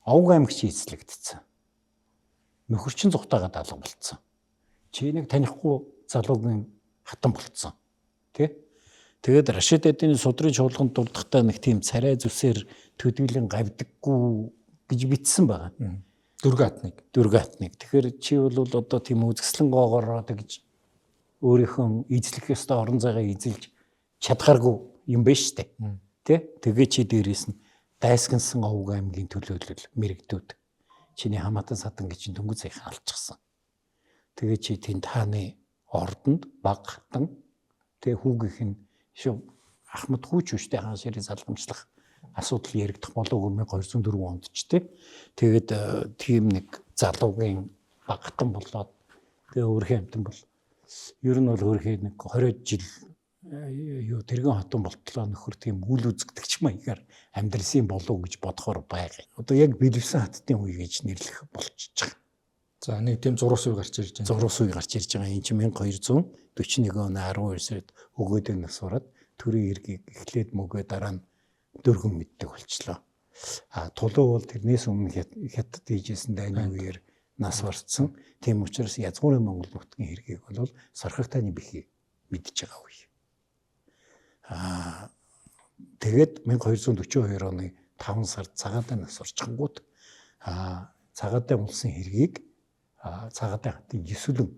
Овг аймаг чи эзлэгдсэн. Нөхөр чин зүхтаага даалга болцсон. Чи нэг танихгүй залуугийн хатан болцсон. Тэ? Тэгээд Рашид эдийн судрын чуулганд дурдахтаа нэг тийм царай зүсээр төдийлэн гавдаггүй гэж битсэн байгаа. Дүргатныг. Тэгэхээр чи бол одоо тийм үзэсгэлэн гоогоор тэгж өөрийнхөө эзлэх ёстой орон зайгаа эзэлж чадхааргүй юм байна шүү дээ. Тэ? Тэгээ чи дээрээс нь дайсгансан овг аймгийн төлөөлөл мэрэгдүүд чиний хамаатан садан гэж дөнгөж саяхан алчихсан. Тэгээ чи тэнд хааны ордонд баг хатан тэгээ хүүгийнх нь шүү Ахмад хүүч үштэй хаан ширээ залгамжлах асуудал яригдах болов 1204 онд ч тий. Тэгээд тийм нэг залуугийн баг хатан болоод тэгээ өөрхийн амтан бол ер нь бол өөрхийн нэг 20 жил юу тэрэгэн хатан болтлоо нөхөр тийм үл үзэгдэгч маягаар амьдралын болов гэж бодохоор байгаа. Одоо яг Бэлэвсэн хаттын үе гэж нэрлэх болчихж байгаа. За нэг тийм зурус үе гарч ирж байна. Зурус үе гарч ирж байгаа. Энэ чинь 1241 оны 12 сард өгөөдөө нас ураад төрийн иргийг эхлээд мөгөө дараа нь дөргөн мэддэг болчлоо. Тулуу бол тэрнээс өмнө хятад хийжсэн дайны үеэр нас барцсан. Тийм учраас язгуурын Монгол нутгийн хэргийг бол сархагтааны бэхий мэдж байгаа үе. Тэгээд 1242 оны 5 сард цагаатаа нас орчихгоот цагаатаа улсын хэргийг цагаатаа хатын Есүлэн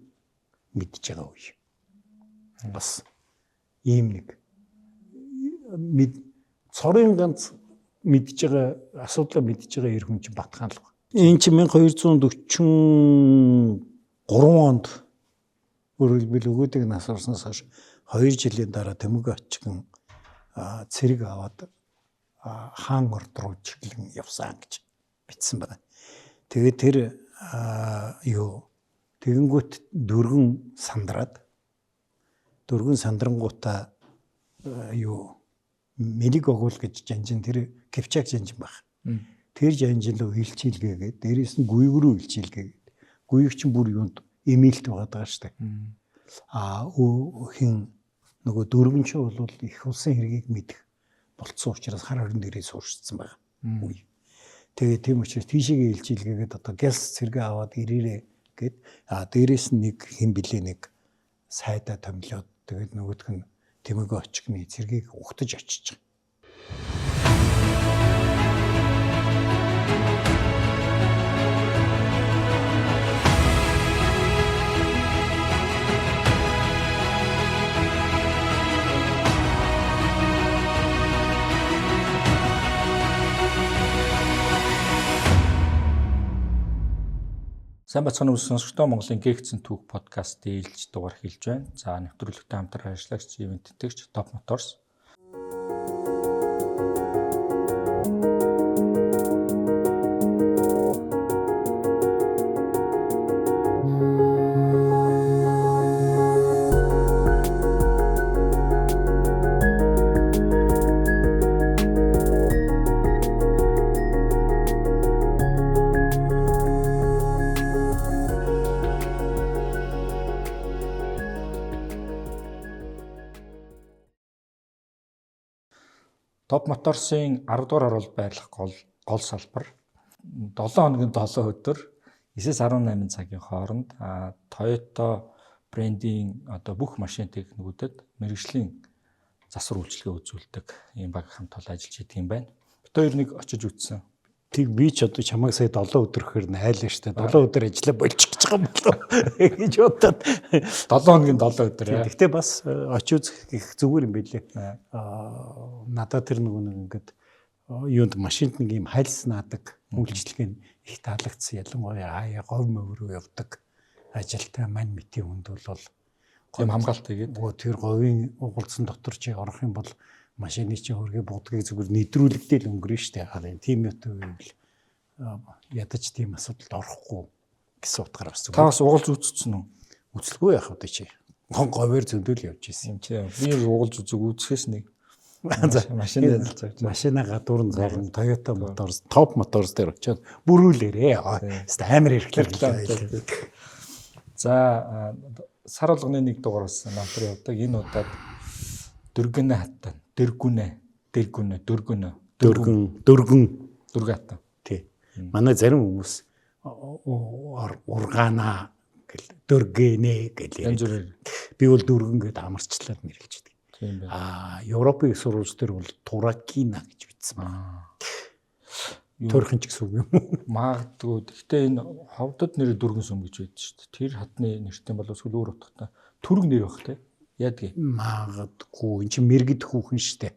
мэдж байгаа үе. Бас ийм нэг цорын ганц мэдж байгаа асуудлаа мэдж байгаа эр хүн чинь Батхан л байна. Энэ чинь 1243 онд өөрөлдвөл өгөөдөг нас орсноос хойш 2 жилийн дараа Төмөг очгон цэрэг аваад хаан орд руу чиглэн явсан гэж бичсэн байна. Тэгээд тэр тэгэнгүүт дөргөн сандрангуудаа Мэлиг огуул гэж жанжин тэр Кипчак жанжин баг. Тэр жанжин руу илчилгээгээд дээрээс нь гүйг рүү илчилгээгээд гүйг чинь бүр юунд эмээлт байгаа шүү дээ. Хин нөгөө дөрвөн ч бол их улсын хэргийг мэдэх болцсон учраас хар хорин дээрээ сууршсан байгаа. Тэгээд тийм учраас тийшээгээ илчилгээгээд одоо гэлс цэргээ аваад ирээрээ гээд дээрээс нь нэг хэн билээ нэг сайдаа томлоод тэгээд нөгөөх нь Тэмэгэ очгны цэргийг ухтаж очиж байгаа. Сайн бацхан сонсогчдоо Монголын гээгцэн түүх подкаст ээлж дугаар хэлж байна. За нэвтрүүлэгтээ хамтран ажиллагч ивент тэтгэгч Top Motors. Top Motors-ийн 10 дугаар оролт байрлах гол салбар 7 хоногийн 7 өдөр 9-18 цагийн хооронд Toyota брендийн одоо бүх машин техникүүдэд мэргэжлийн засвар үйлчилгээ үзүүлдэг ийм баг хамт олон ажиллаж идэг юм байна. Бид хоёр нэг очиж үзсэн. Тэг би ч одоо чамайг сая 7 өдөр гэхээр найлаа штэ. 7 өдөр ажиллаа болчих гэж байгаа юм болоо гэж бодоод 7 хоногийн 7 өдөр. Гэхдээ бас очиж үзэх их зүгээр юм билээ. Надад тэр нэг ингээд юунд машинд нэг юм хайлс наадаг үйлчлэг нь их таалагдсан. Ялангуяа говь мөврөө явдаг ажилтай мань мэтийн хүнд бол тийм хамгаалт тэгээд тэр говийн угалцсан дотор чи орох юм бол машины чинь хөргий будгийг зүгээр нэдрүүлэгдэл өнгөрнө штэ. Тийм юм ядаж тийм асуудалд орохгүй гэсэн утгаараа бас. Та бас угалж үзсэн үү? Үзэлгүй яах вэ чи? Говьэр зөндөөл явж ирсэн юм чи. Би угалж үзэхээс нэг машина гадуур нь зайхан Toyota Motors, Top Motors дээр очиод бүрүүлээрээ. Амар эрхлээ. За сар болгоны 1 дугаараас намтар явдаг. Энэ удаад дөргөн хатан, дөргөн хатан. Тий. Манай зарим хүмүүс ургаана гэл дөргэнэ гэл. Би бол дөргөн гэдээ амарчлаад нэрлэж байдаг. Тийм байна. Европын сурвалж дээр бол туракина гэж бичсэн байна. Төрхөн ч гэсэн үг юм уу? Магадгүй. Гэхдээ энэ ховдод нэр дөргөн сүм гэж байдаг шүү дээ. Тэр хатны нэртэй бол эсвэл өөр утгатай түрэг нэр баг те. Яадгийг. Магадгүй. Энд чинь мэрэгд хүүхэн штэ.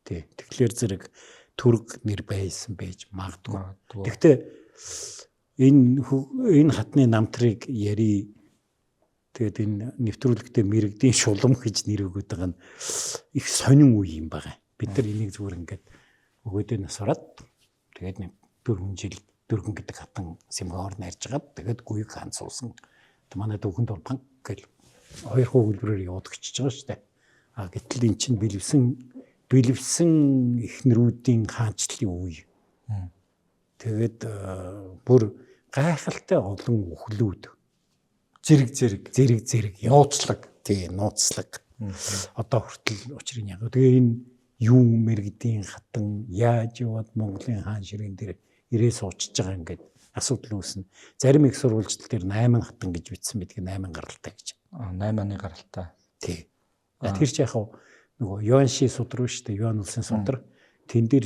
Тий. Тэгэхээр зэрэг түрэг нэр байсан байж магадгүй. Гэхдээ энэ хатны намтрыг яри тэгээд энэ нэвтрүүлэгтээ мэрэгдийн шулам гэж нэр өгöd байгаа нь их сонин үе юм байна. Бид нар энийг зүгээр ингээд өгөөдөө насраад тэгээд нэг 4 жил дөргөн гэдэг хатан симгоор найрж гаад тэгээд гүйг ганцуулсан. Манай дөхөнд бол банк гэл 2 хөвлөрөөр яваад гिचж байгаа шүү дээ. Гэтэл эн чинь бэлэвсэн эхнэрүүдийн хаанчлалын үе. Тэгээд бүр гайхалтай олон өхлүүд зэрэг нууцлаг тий нууцлаг одоо хүртэл учрыг яг. Тэгээ энэ юу мэрэгдийн хатан яаж яваад Монголын хаан ширээн дээр ирээ суучж байгаа ингээд асуудал үүснэ. Зарим их сурвалжтал дээр 8 хатан гэж бичсэн байдаг 8 гаралтай гэж. 8-ны гаралтай. Тий. Тэр ч яг нөгөө Юанши судар шүү дээ. Юан улсын судар. Тэн дээр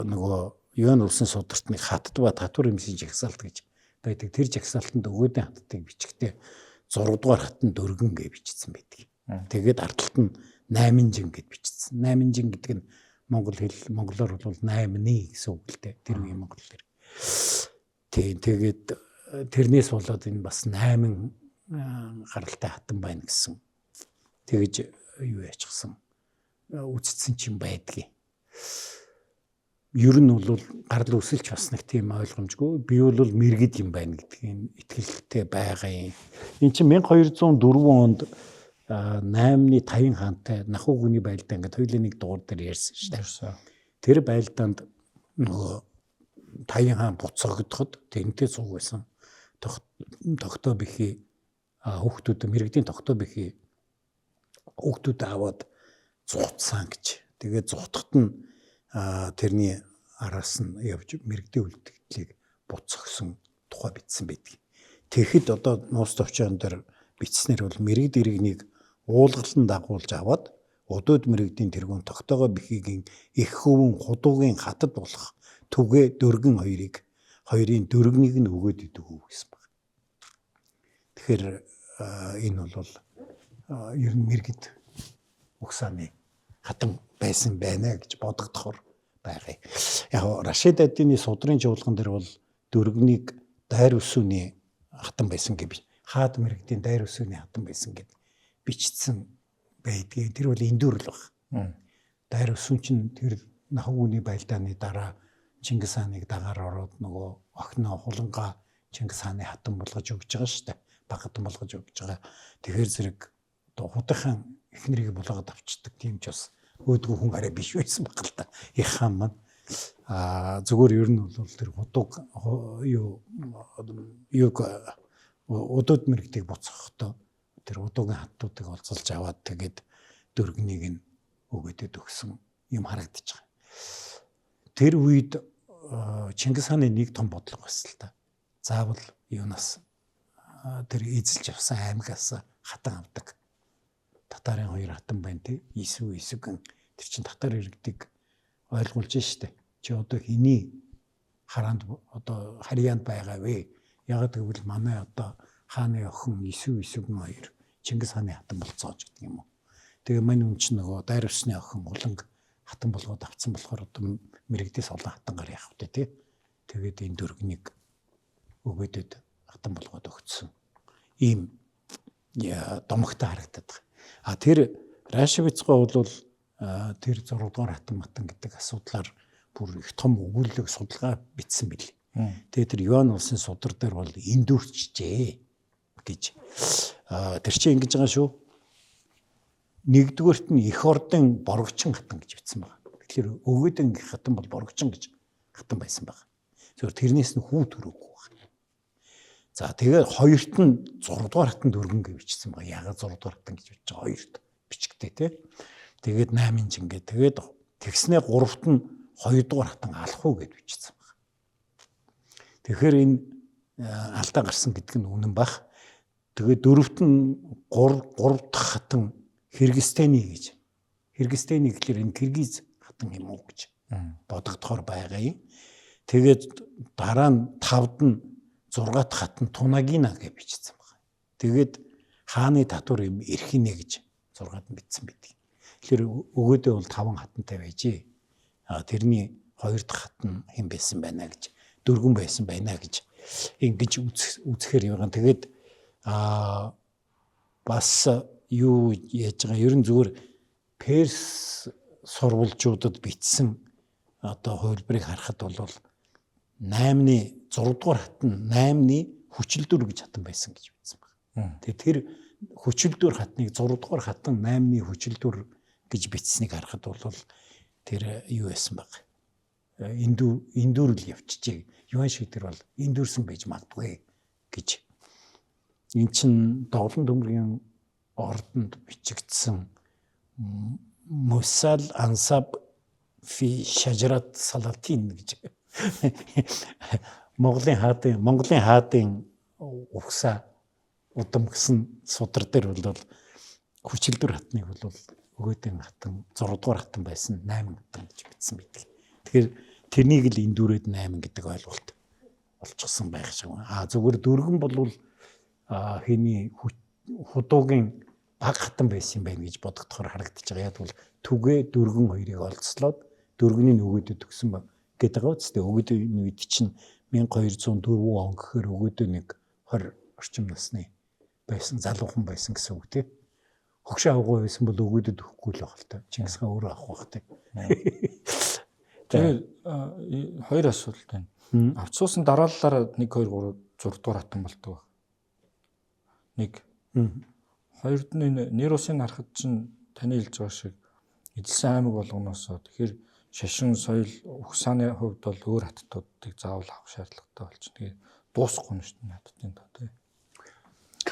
нөгөө Юан улсын сударт нэг хатд ба татвар эмсийн жагсаалт гэж байдаг. Тэр жагсаалтанд өгөөдийн хаттыг бичгтээ 6 дугаар хатан дөргөн гэж бичсэн байдаг. Тэгээд ардталт нь 8 гэж бичсэн. 8 гэдэг нь монголоор бол 8-ны гэсэн үг л дээ. Тэр үеийн монгол дээр. Тэгээд тэрнээс болоод энэ бас 8 гаралтай хатан байна гэсэн. Тэгэж юу яачихсан. Үцэтсэн ч юм байдгийг. Ер нь бол гарал үсэлч бас нэг тийм ойлгомжгүй. Би бол мэрэгд юм байна гэдгийг итгэлтэй байгаа юм. Энд чинь 1204 онд 8-ны Таян хаантай Нахуу гүний байлдаа ингээд хоёулын нэг дугаар дээр ярьсан шүү дээ. Тэр байлдаанд нөгөө Таян хаан буцагдахад тэнтэй цуг байсан. Тогтоо бихий хүүхдүүд мэрэгдийн тогтоо бихий хүүхдүүд аваад зуутсан гэж. Тэгээд зуутахт нь тэрний араас нь явж мэрэгдийн үлдэгдлийг буцагсан тухай бичсэн байдаг. Тэгэхэд одоо нуус товчоон дээр бичснээр бол мэрэгд иргэнийг уулгалан дагуулж аваад удууд мэрэгдийн тэргүүн тогтоогоо бихигийн их хөвөн худуугийн хатад болох түгэ дөргөн хоёрын дөргөнийг нь өгөөд идэв гэсэн баг. Тэгэхээр энэ бол ер нь мэрэгд угсааны хатан байсан байна гэж бодогдохоор байгаа. Яг Рашид Аддины судрын жуулган дээр бол дөргөнийг дайр өсвөний хатан байсан гэж хаад мэрэгдийн дайр өсвөний хатан байсан гэж бичсэн байдгийг. Тэр бол эндүр л баг. Дайр өсвөн чинь тэр Нахууны байлдааны дараа Чингис хааныг дагаар ороод нөгөө охиноо хулангаа Чингис хааны хатан болгож өгч байгаа шүү дээ. Баг хатан болгож өгч байгаа. Тэгэхээр зэрэг одоо худахын эхнэрийг болгоод авчдаг тийм ч бас өөдгөө хүн арай биш байсан баг л та. Их хаан маань зүгээр ер нь бол тэр худууг удууд мэрэгдийг буцахдаа тэр удуугийн хатуудыг олзолж аваад тэгээд дөргөнийг нь өгөөдөд өгсөн юм харагдаж байгаа. Тэр үед Чингис хааны нэг том бодлого байсан л та. Заавал юунаас тэр эзэлж авсан аймагаас хатан авдаг. Татарын 2 хатан байна тий. Исүгэн тэр чин татар иргэдэг ойлгуулж штэ. Чи одоо хэний хараанд одоо харьяанд байгаа вэ? Яг гэвэл манай одоо хааны охин Исүгэн 2 Чингис хааны хатан болцоож гэдэг юм уу. Тэгээ мань үн чинь нөгөө дайр усны охин уланг хатан болгоод авцсан болохоор одоо мэрэгдээс олон хатангаар явах үү тий. Тэгээд энэ дөргөнийг өгөөдөд хатан болгоод өгсөн. Ийм домогтой харагдаад байгаа. Тэр Рашивицгой бол тэр 6 дугаар хатан матан гэдэг асуудлаар бүр их том өгүүлэг судалгаа бичсэн билээ. Тэгээ тэр Юан улсын судар дээр бол эндүрчжээ гэж. Тэр чинь ингэж байгаа шүү. Нэгдүгээрт нь эх ордын боргочин хатан гэж бичсэн байна. Тэгэхээр өгөөдөн хатан бол боргочин гэж хатан байсан байна. Зөвхөн тэрнээс нь хүү төрөөгүй байна. За тэгээд хоёрт нь 6 дугаар хатан дөргөн гэж бичсэн байна. Ягаад 6 дугаар хатан гэж бичиж байгаа хоёрт бичгтэй тий. Тэгээд 8 жингээ тэгээд тэгснээ 3-т нь 2 дугаар хатан алах уу гэж бичсэн байна. Тэгэхээр энэ алдаа гарсан гэдэг нь үнэн бах. Тэгээд дөрөвт нь 3 дахь хатан Кыргызстаны гэж. Кыргызстаны гэхэлэр энэ Киргиз хатан юм уу гэж бодогдохоор байгаа юм. Тэгээд дараа нь 5-д нь 6 дахь хатан Тунагина гэж бичсэн байна. Тэгээд хааны татвар юм эрхийнэ гэж 6-д нь бичсэн байдаг. Тэгэхээр өгөөдөө бол 5 хатантай байжээ. Тэрний 2 дахь хатан хэн байсан байна гэж, дөрвөн байсан байна гэж ингэж үзэхээр яваа. Тэгээд бас юу яаж байгаа ерөн зүгээр Перс сурвалжуудад бичсэн одоо хувилбарыг харахад бол 8-ны 6 дугаар хатан 8-ны хүчилдүр гэж хатан байсан гэж бичсэн байна. Тэгээд тэр хүчилдүр хатныг 6 дугаар хатан 8-ны хүчилдүр гэж бичсэнийг харахад бол тэр юу байсан баг. Индүрл явчихжээ. Юан шиг тэр бол индүрсэн байж магадгүй гэж. Эн чин Довлон төмрийн ордонд бичигдсэн Мусал ансаб фи шажрат салатин гэж Монголын хаадын угсаа удам гэсэн судар дээр бол хүчилдүр хатныг бол өгөөдөн хатан 6 дугаар хатан байсан 8 хатан гэж бичсэн байдаг. Тэгэхээр тэрнийг л эндүрээд 8 гэдэг ойлголт олчихсан байх шиг байна. Зүгээр дөргөн бол хэний худуугийн баг хатан байсан юм байна гэж бодогдохоор харагдаж байгаа. Яг бол түгээ дөргөн хоёрыг олцлоод дөргөний нөгөөдөд төгсөн ба гэдэг байгаа үстэй. Өгөөдний үед чинь 1204 он гэхээр өгөөдөө нэг 20 орчим насны байсан залуухан байсан гэсэн үг тийм. Хөгшин авгуу байсан бол өгөөдөд өгөхгүй л байх л та. Чингис хаан өөрөө авах байх тийм. Тэгээд хоёр асуулт байна. Авцуусан дараалалаар 1 2 3 6 дугаар хатан болдог баг. Хоёрд нь нэр усын харахад чинь таны хэлж байгаа шиг эзэлсэн аймаг болгоноосоо тэгэхээр шашин соёл угсааны хувьд бол өөр хаттуудыг заавал авах шаардлагатай болж байна. Тэгээд дуусахгүй нь шүү дээ надад тийм.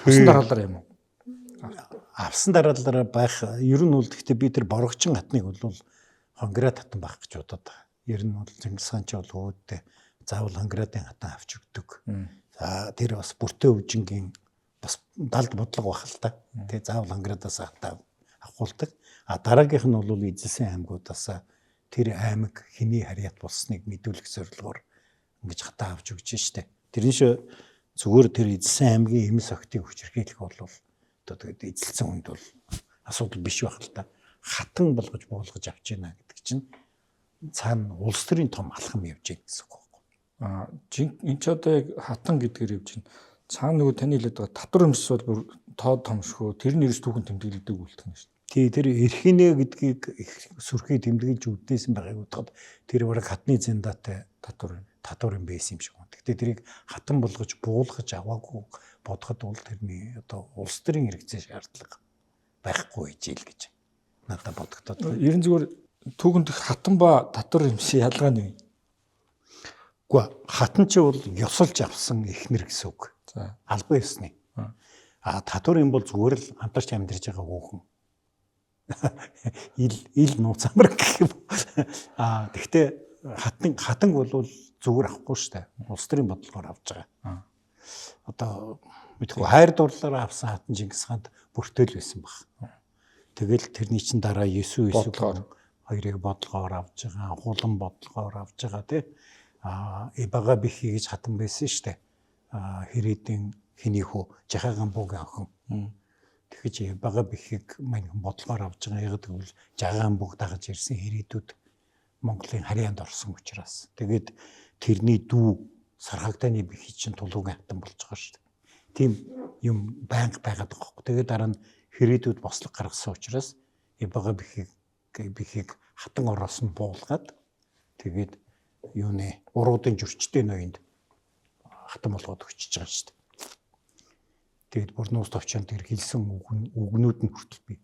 Авсан дараалалаар юм уу? Авсан дараалалаар байх ер нь бол гэхдээ би тэр боргочин хатныг бол Хонград хатан байх гэж бодоод байгаа. Ер нь бол Чингис хаан ч бол өөдөө заавал Хонградын хатан авч өгдөг. За тэр бас бүртээ үжингийн бас далд бодлого байх л та. Тэгээ заавал Хонградаас хатан авахулдаг. Дараагийнх нь бол эзэлсэн аймагудаас тэр аймаг хэний харьяат болсныг мэдүүлэх зорилгоор ингэж хатан авч өгч штэ. Тэрнээс зүгээр тэр эзэлсэн аймгийн эмс охтыг хүчирхийлэх бол одоо тэгээд эзэлсэн хүнд бол асуудал биш байх л та. Хатан болгож буулгаж авч яана гэдэг чинь цаана улс төрийн том алхам явж байгаа гэсэн үг байхгүй. Энэ ч одоо яг хатан гэдгээр явж байна. Цаана нөгөө таны хэлээд байгаа татвар өмс бол бүр тоод томшхөө тэр нэрс түүхэн тэмдэглэдэг үлдэх нь шүү дээ. Тий тэр эрхийнэ гэдгийг сүрхий тэмдэглэж үдээсэн байгааг бодоход тэр бараг хатны зэндатай татвар юм байсан юм шиг байна. Гэхдээ тэрийг хатан болгож буулгаж аваагүй бодоход бол тэрний одоо улс төрийн хэрэгцээ шаардлага байхгүй ижил гэж надад бодогдоод. Ерэн зүгээр түүхэнд хатан ба татвар юмши ялгаа нь юу? Гэхдээ хатан ч бол ёсолж авсан эхнэр гэсэн үг. За албан ёсны. Татвар юм бол зүгээр л хамтарч амьдарч байгаа хүүхэн. Ил нууцамар гэх юм. Гэхдээ хатан бол зүгээр авахгүй шүү дээ. Улс төрийн бодлогоор авч байгаа. Одоо мэдгүй хайр дурлалаар авсан хатан Чингис хаанд бүртэл байсан баг. Тэгэл тэрний чин дараа 9 хоёрыг бодлогоор авч байгаа, хулан бодлогоор авч байгаа тий. Ибага бихи гэж хатан байсан шүү дээ. Хэрээдийн хэний хүү Жахаган буугийн охин. Тэгэж Ибага бихийг мань бодлогоор авч байгаа. Яг тэгвэл Жахаган бууг дагаж ирсэн хэрээдүүд Монголын харьяанд орсон учраас. Тэгээд тэрний дүү Сархагданы бихий чинь Тулуугийн хатан болж байгаа шүү дээ. Тийм юм байнга байгаад байгаа хөөх. Тэгээд дараа нь хэрээдүүд бослог гаргасан учраас Ибага бихийг хатан ороос нь буулгаад тэгээд юуны уруудын зөрчтэй ноёнд хатан болгоод өгчөж байгаа шүү дээ. Тэгэд бүр нуус товчонд тэр хэлсэн үгнүүд нь хүртэл би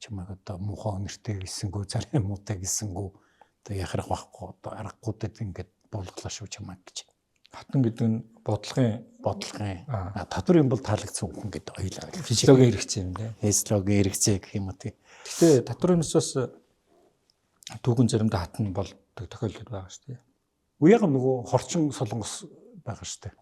чамайг одоо муухай өнөртэй гэсэнгүү зарай муутай гэсэнгүү одоо яхарах байхгүй одоо аргагуудад ингээд буулгалаа шүү чамайг гэж. Хатан гэдэг нь бодлогын татвар юм бол таалагдсан үг ингээд ойлаа. Физиологийн хэрэгцээ юм дээ. Физиологийн хэрэгцээ гэх юм уу тий. Гэхдээ татвар юмсаас түүхэн заримдаа хатан болдог тохиолдол байгаа шүү дээ. Үеийн нөгөө хорчин солонгос байгаа штэ.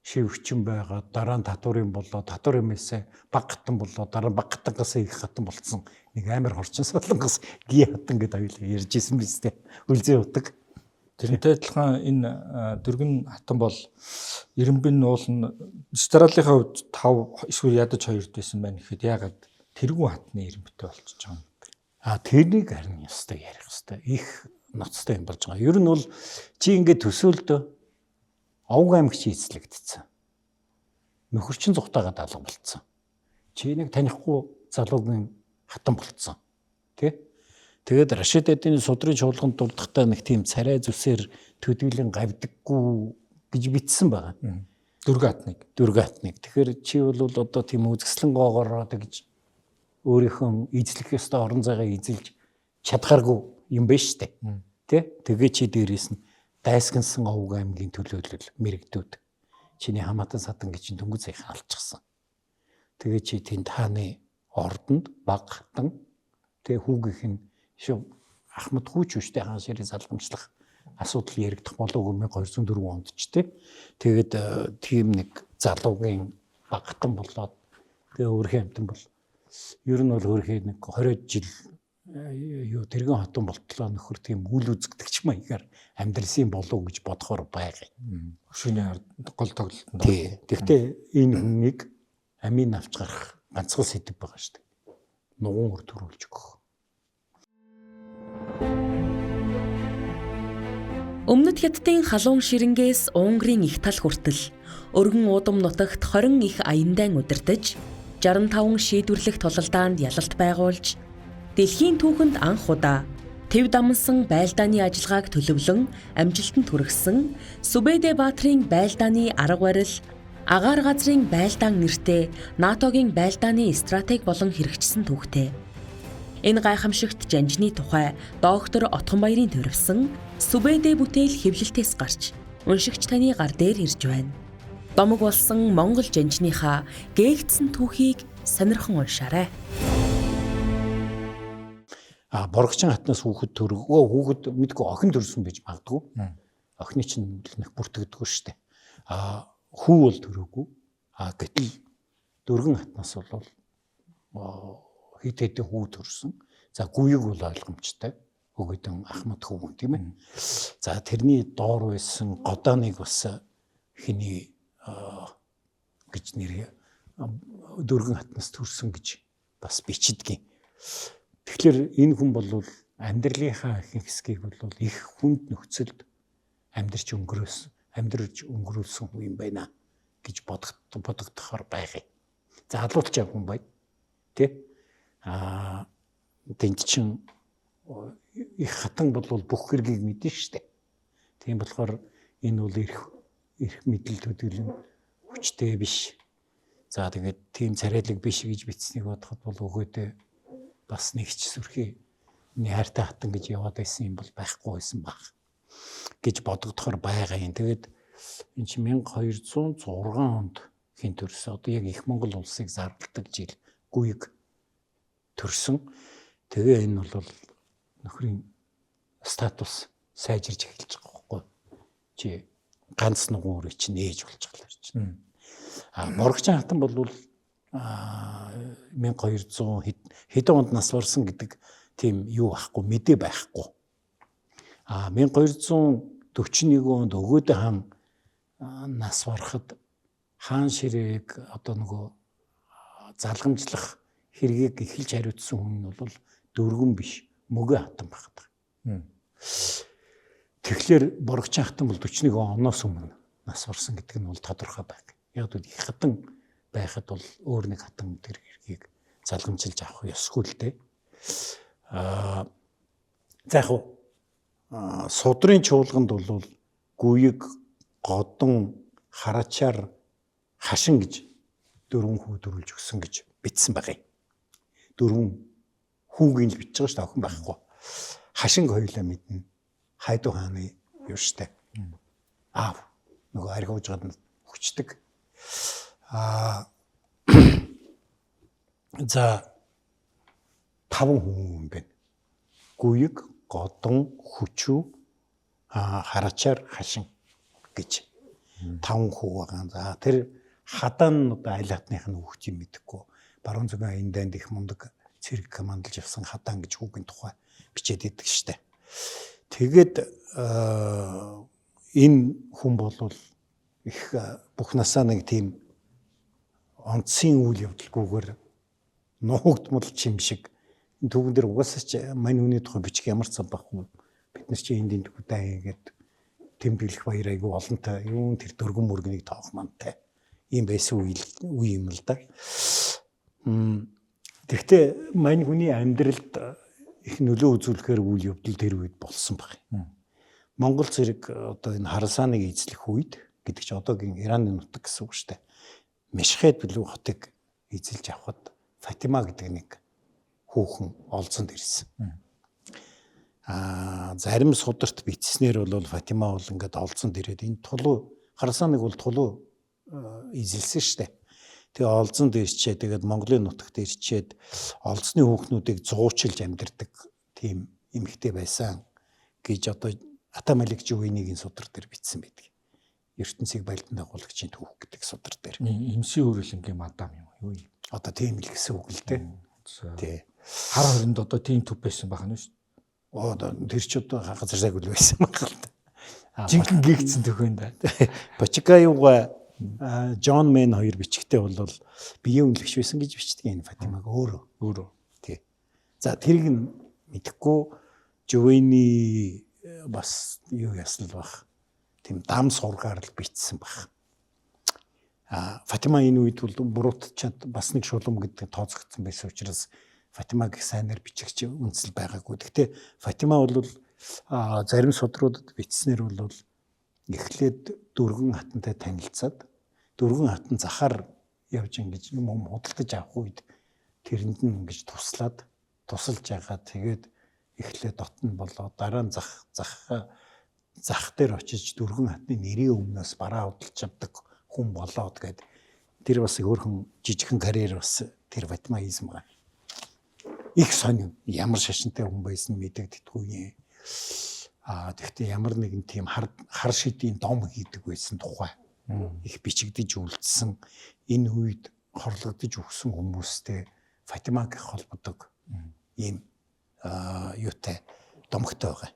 Шив хүчин байгаа, дараа нь татварын болоо, татвар юмээсээ баг хатан болоо, дараа нь баг хатангаас их хатан болцсон. Нэг амар хорчин солонгос gie хатан гэдээ аюул ярьж исэн биз дээ. Үлзий утаг. Тэрнтэй адилхан энэ дөргөн хатан бол Ирэмбэн уул нь Старалынхаа хувьд 5 эсвэл ядаж 2 байсан байна гэхэд ягаад тэргүүн хатны Ирэмбэтэй болчихж байгаа юм. Тэрнийг харин ёстой ярих ёстой. Их ноцтой юм болж байгаа. Ер нь бол чи ингээд төсөөлдөө Овг аймагч эзлэгдсэн. Нөхөрчин зүхтаагаад алга болцсон. Чи нэг танихгүй залуугийн хатан болцсон. Тэ? Тэгээд Рашид эдийн судрын чуулганд дурдахтаа нэг тийм царай зүсээр төдийлэн гавдаггүй гэж бичсэн байгаа. Дөргө хатныг. Тэгэхээр чи бол одоо тийм үзэсгэлэн гоогоор гэж өөрийнхөө эзлэх ёстой орон зайгаа эзэлж чадхааргүй юм байна штэ. Тэ? Тэгээ чи дээрээс нь дайсгансан Овг аймгийн төлөөлөл мэрэгдүүд чиний хамаатан садан гэж дөнгөж саяхан алчихсан. Тэгээ чи тэнд хааны ордонд баг хатан тэгээ хүүгийнх нь Ахмад Хүүчүштэй хаан ширээ залгамжлах асуудал яригдах болов 1204 онд ч тэгээд тийм нэг залуугийн баг хатан болоод тэгээ өөрхийн амтан бол ер нь бол өөрхийн нэг 20 жил тэргэн хатан болтлоо нөхөр тийм үл үзэгдэгч маягаар амьдралын болов гэж бодохоор байгаа. Өшөөний гол тоглолтод. Тий. Тэгвэл энэ хүнийг амийн авч гарах ганцхан сэдв байгаа шүү дээ. Нугуун өр төрүүлж өгөх. Өмнөд Хятадын халуун ширэнгээс Унгарын их тал хүртэл өргөн уудам нутагт 20 их аяндан удирдах 65 шийдвэрлэх тулалдаанд ялалт байгуулж дэлхийн түүхэнд анх удаа тэв дамсан байлдааны ажиллагааг төлөвлөн амжилтанд хүргэсэн Сүбэдэ Баатрын байлдааны арга барил агаар газрын байлдаан нэртэй НАТОгийн байлдааны стратеги болон хэрэгжсэн түүхтэй. Энэ гайхамшигт жанжны тухай доктор Отгонбаярын төрөвсөн Сүбэдэ бүтээл хэвлэлтээс гарч уншигч таны гар дээр ирж байна. Домог болсон Монгол жанжныхаа гээгдсэн түүхийг сонирхон уншаарай. Боргочин хатнаас хүүхэд төргөө хүүхэд мэдгүй охин төрсөн байж магадгүй. Охины чинь нэг бүртгэдэггүй шүү дээ. Хүү бол төрөөгүй. Гэтэл дөргөн хатнаас бол хэд хэдэн хүү төрсөн. За гүйг бол ойлгомжтой. Өгөөдөн Ахмад хүү тийм ээ. За тэрний доор байсан Годооныг бас хиний гэж нэр дөргөн хатнаас төрсөн гэж бас бичдэг. Тэгэхээр энэ хүн бол амьдралынхаа ихэнх хэсгийг бол их хүнд нөхцөлд амьдарч өнгөрүүлсэн хүн юм байна гэж бодогдохоор байгаа. За халуурч яг хүн бай. Тэ? Тэнд чин их хатан бол бүх хэргийг мэднэ шүү дээ. Тийм болохоор энэ бол их мэдэл төдийлөн хүчтэй биш. За тэгээд тийм царайлаг биш гэж бичснийг бодоход бол өгөөдөө бас нэг ч сүрхий хайртай хатан гэж яваад байсан юм бол байхгүй байсан баг гэж бодогдохоор байгаа юм. Тэгээд энэ чинь 1206 онд хин төрсөн. Одоо яг их Монгол улсыг зарладаг жил гүйг төрсөн. Тэгээ энэ бол нөхрийн статус сайжирч эхэлж байгаа байхгүй. Чи ганц нугуурыг чинь ээж болж байгаа л чинь. Боргочин хатан бол 1200 хэдэн онд нас барсан гэдэг тийм юу байхгүй мэдээ байхгүй. 1241 онд Өгөөдө хаан нас барахад хаан ширээг одоо нөгөө залгамжлах хэргийг эхэлж хариуцсан хүн нь бол дөргөн биш мөгөө хатан багт. Тэгэхээр боргочин хатан бол 41 оноос өмнө нас барсан гэдэг нь бол тодорхой байна. Яг л их хатан байхад бол өөр нэг хатан тэр хэргийг залгамжилж авах ёсгүй л дээ. За яг судрын чуулганд бол гүйг, годон, харачаар, хашин гэж дөрвөн хүү төрүүлж өгсөн гэж бичсэн байгаа юм. Дөрвөн хүүгийн л бичиж байгаа шүү дээ, охин байхгүй. Хашинг хоёулаа мэднэ. Хайдуу хааны юу штэ. Нөгөө архиуж гад хүчдэг. За 5 хүн байна. Гүйг, годон, хүчүү, харачаар, хашин гэж. 5 хүү байгаа. За тэр хадаа нь одоо аль хатных нь хүүхдийг мэдэхгүй. Баруун зүгийн аянданд их мундаг цэрэг командалж явсан хадаа гэж хүүгийн тухай бичээд идэг штэ. Тэгээд энэ хүн бол их бүх насаа нэг тийм онцгийн үйл явдалгүйгээр нуугдмал чим шиг түүхэн дээр угаасаа ч мань хүний тухай бичих ямар цав байхгүй. Бид нар чи энд дүүтэй гэдэг тэмдэглэх баяр айгүй олонтой. Юун тэр дөргөн мөргөнийг тоох мантай. Ийм байсан үе юм л да. Тэгвэл мань хүний амьдралд их нөлөө үзүүлэхээр үйл явдал тэр үед болсон баг. Монгол зэрэг одоо энэ харсааныг эзлэх үед гэдэг чинь одоогийн Ираны нутаг гэсэн үг шүү дээ. Мешхед билүү хотыг эзэлж авахад Фатима гэдэг нэг хүүхэн олзонд ирсэн. Зарим сударт бичснээр бол Фатима бол ингээд олзонд ирээд энэ тулуу харсааныг бол тулуу эзэлсэн шүү дээ. Тэгээ олзонд ирчээ тэгээд Монголын нутагт ирчээд олзны хүүхнүүдийг зуучилж амьдардаг тийм эмэгтэй байсан гэж одоо Атамалик Жувейнигийн судар дээр бичсэн байдаг. ертөнцийг байлдан дагуулагчийн түүх гэдэг судар дээр. Эмсийн хөрөлнгийн мадам юм юу? Одоо тийм л гэсэн үг л дээ. Тий. Хар хоринд одоо тийм төв байсан байх нь шүү дээ. Одоо тэр ч одоо газар сайг үл байсан байх л да. Жинхэнэ гэгцэн төхөн да. Бочикаюуга Джон Мен хоёр бичгтээ бол биеийн үнэлэгч байсан гэж бичдэг энэ Фатимаг өөрөө. Тий. За тэрийг нь мэдэхгүй Жувейни бас юу ясал баг. Тийм дам сургаар л бичсэн баг. Фатима энэ үед бол буруутчаад бас нэг шулам гэдэг тооцогдсон байсан учраас Фатимаг их сайнаар бичигч үндэслэл байгаагүй. Гэхдээ Фатима бол зарим судруудад бичснээр бол эхлээд дөрвөн хатантай танилцаад дөрвөн хатан захаар явж ингэж юм худалдаж авах үед тэрэнд нь ингэж тусалж байгаа. Тэгээд эхлээд дотн болоо дараа нь зах дээр очиж дөрвөн хатны нэрийн өмнөөс бараа худалдаж авдаг хүн болоод гээд тэр бас өөрхөн жижигхэн карьер бас тэр Фатимаизм байгаа. Их сонин ямар шашинтай хүн байсан мэдэгдэхгүй. Тэгэхдээ ямар нэгэн тийм хар шидийн дом хийдэг байсан тухай их бичигдэж үлдсэн энэ үед хорлогдож өгсөн хүмүүстэй Фатимаг холбодог ийм юутай домогтой байгаа.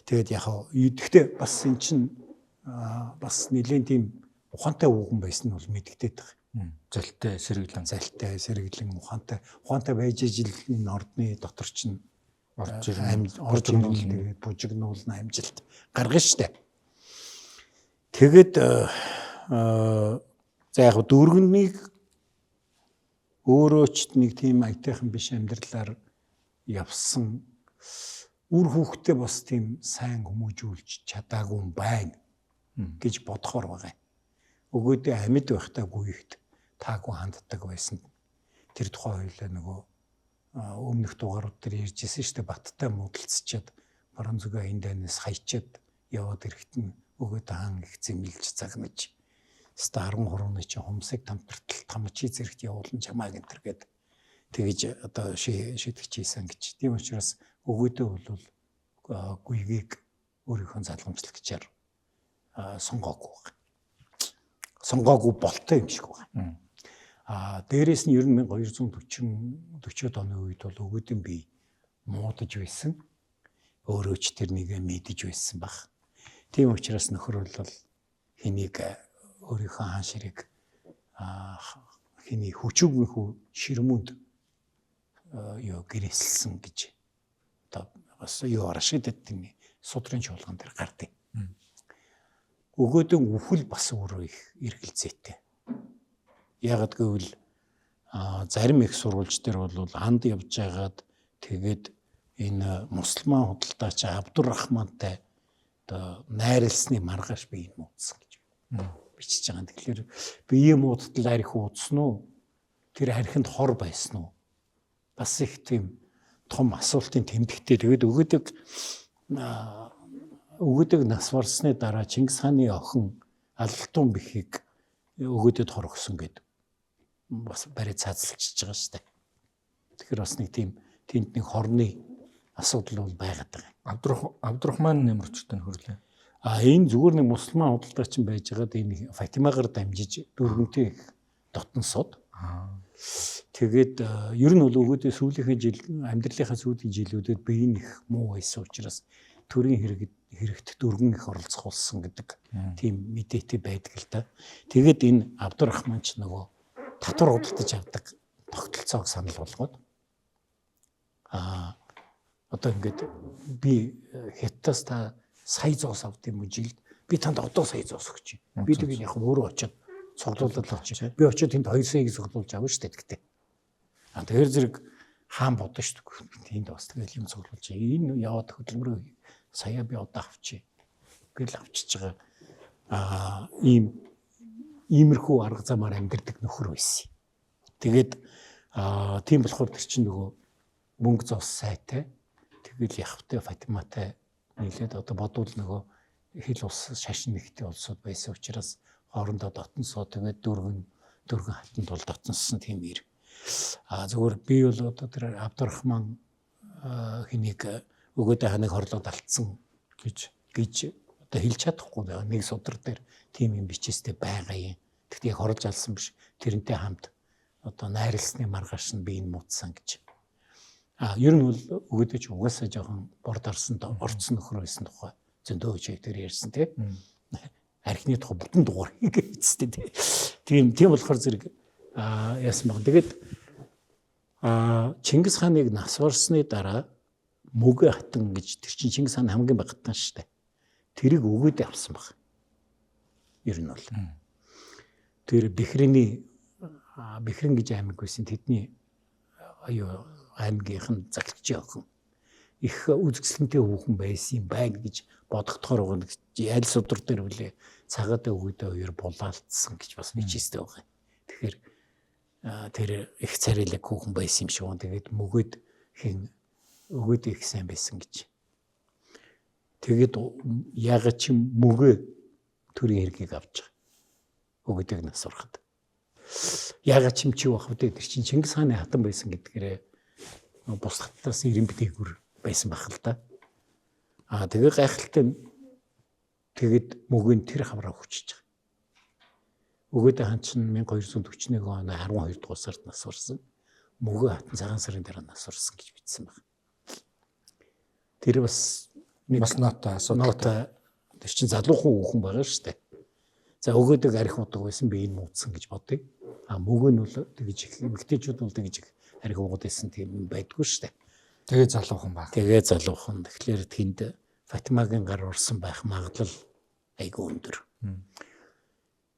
Тэгээд яг гэхдээ бас эн чинь бас нэлээд тийм ухаантай хүүхэн байсан нь бол мэдэгдээд байгаа. Залтай сэргэлэн ухаантай байж ижил энэ ордны дотор чинь орж ирнэ тэгээд бужигнуулна амжилт гаргана штэ. Тэгээд за яг дөргөнийг өөрөө ч нэг тийм аятайхан биш амьдралаар явсан үр хүүхдээ бас тийм сайн хүмүүжүүлж чадаагүй юм байна гэж бодохоор байгаа. Өгөөдөө амьд байхдаа гүйгт таагүй ханддаг байсан. Тэр тухай хоёлаа нөгөө өмнөх дугаарууд дээр ярьжсэн шүү дээ. Баттай муудалцчаад баруун зүгийн аяндаас хайчаад яваад ирэхэд нь өгөөдөө хаан их зэмлэлж загнаж. Хэвээ 13 оны чинь хумсыг тамтартал тамчи зэрэгт явуулан чамаа гэнтэргээд тэгэж одоо шийдэгчээсэн гэж. Тийм учраас өгөөдөө бол гүйгийг өөрийнхөө залгамжлагчаар сонгоогүй болтой юм шиг байна. Дээрээс нь ер нь 1240-40 оны үед бол өгөөдөн бие муудаж байсан. Өөрөө ч тэр нэгэ мэдэж байсан баг. Тийм учраас нөхөр бол хэнийг өөрийнхөө хаан ширийг хэний хүчүүгийн хүү ширмүнд гэрээсэлсэн гэж одоо бас Рашидэдийн судрын чуулган дээр гардыг. Өгөөдөн үхэл бас өөрөө их эргэлзээтэй. Ягд гэвэл зарим их сурвалж дээр бол анд явж байгаад тэгээд энэ мусульман худалдаач Абдуррахмантай одоо найрлсны маргааш бие муудсан гэж бичиж байгаа. Тэгэхээр бие муудтал арх уудсан уу? Тэр архинд хор байсан уу? Бас их тийм том асуултын тэмдэгтэй. Тэгээд өгөөдөг нас барсны дараа Чингис хааны охин Алтан бэхийг өгөөдөд хорогсон гэдэг бас барай цаазалчж байгаа шүү дээ. Тэгэхээр бас нэг тийм тэнд нэг хорны асуудал бол байгаад байгаа. Абдуррахман нэмэрчтэй хөрлөө. Энэ зүгээр нэг мусульман худалдаач байж байгаад энэ Фатимагаар дамжиж дөрвөнтэй дотносод. Тэгээд ер нь бол өгөөдөө сүүлийнхээ жил амьдралынхаа сүүлийн жилүүдэд биеийн их муу байсан учраас төрийн хэрэгт дөрвөн их оролцох болсон гэдэг тийм мэдээтэй байдаг л да. Тэгээд энэ Абдурахман ч нөгөө татвар худалдаж авдаг тогтолцоог санал болгоод одоо ингээд би Хятадаас та сая зоос авд юм уу жилд би танд одоо сая зоос өгч чинь. Би тэгээд яг өөрөө очиод цуглуулад авчих. Би очиод тэнд 2 саяг цуглуулж авна шүү дээ гэдэг. Тэгэхээр зэрэг хаан бодно шүү дээ. Тэнд бас тэгэл юм цуглуулж энэ яваад хөдөлмөрөө сая би одоо авчи. Гэл авчиж байгаа. Иймэрхүү арга замаар амьдэрдэг нөхөр байсан. Тэгээд тийм болохоор тэр чинь нөгөө мөнгө зоос сайтай. Тэгэл явахтай Фатиматай нийлээд одоо бодвол нөгөө хил ус шашин нэгтэй улсууд байсан учраас хоорондоо дотносоо тэгээд дөрвөн хатанд бол дотноссон тийм ир. Зүгээр би бол одоо тэр Абдурахман хэнийг өгөөдөө ханыг хорлоод алдсан гэж одоо хэлж чадахгүй байгаа. Нэг судар дээр тийм юм бичээстэй байгаа юм. Тэгтээ хорлож алсан биш. Тэрнтэй хамт одоо найрлсны маргааш нь би энэ муудсан гэж. Ер нь бол өгөөдөө ч угаасаа жоохон борд орсон орцсон нөхөр байсан тухай зөндөө үеийг тэр ярьсан тий. Архины тухай бүтэн дугаар хийгээдтэй тий. Тийм болохоор зэрэг яасан баг. Тэгээд Чингис хааныг нас барсны дараа Мөгөө хатан гэж тэр чинь Чингис хааны хамгийн багтан шүү дээ. Тэрийг өгөөд авсан баг. Ер нь бол. Тэр Бэхрэн гэж аймаг байсан тэдний аймгийнхан заглагчийн охин их үзэсгэлэнтэй хүүхэн байсан юм байна гэж бодогдохоор байгаа. Аль судар дээр үлээ цагаат өгөөдөө хоёр булаалтсан гэж бас бичээстэй байгаа. Тэгэхээр тэр их царайлаг хүүхэн байсан юм шиг байна. Тэгээд мөгөөд өгөөд их сайн байсан гэж. Тэгээд ягаад ч мөгөө төрийн хэргийг авч байгаа. Өгөөдөг нас урахад. Ягаад ч чи бах вэ? Тэр чинь Чингис хааны хатан байсан гэдгээрээ бус хаттаас ирэн битгүүр байсан байх л да. Тэгээ гайхалтай тэгэд мөгөнд тэр хавраа хүчиж байгаа. Өгөөдөө хаан чинь 1241 оны 12 дугаар сард нас барсан. Мөгөө хатан цагаан сарын дараа нас барсан гэж бичсэн байна. Тэр бас нотой асуудалтай. Тэр чинь залуухан хүүхэн байгаа шүү дээ. За өгөөдөг арх удаг байсан би энэ муудсан гэж бодъё. Мөгөө нь бол тэгж эмэгтэйчүүд бол тэгж арх угад байсан тийм байдгүй шүү дээ. Тэгээ залуухан баг. Тэгээ залуухан. Тэгэхээр тэнд Фатимагийн гар урсан байх магадлал айгүй өндөр.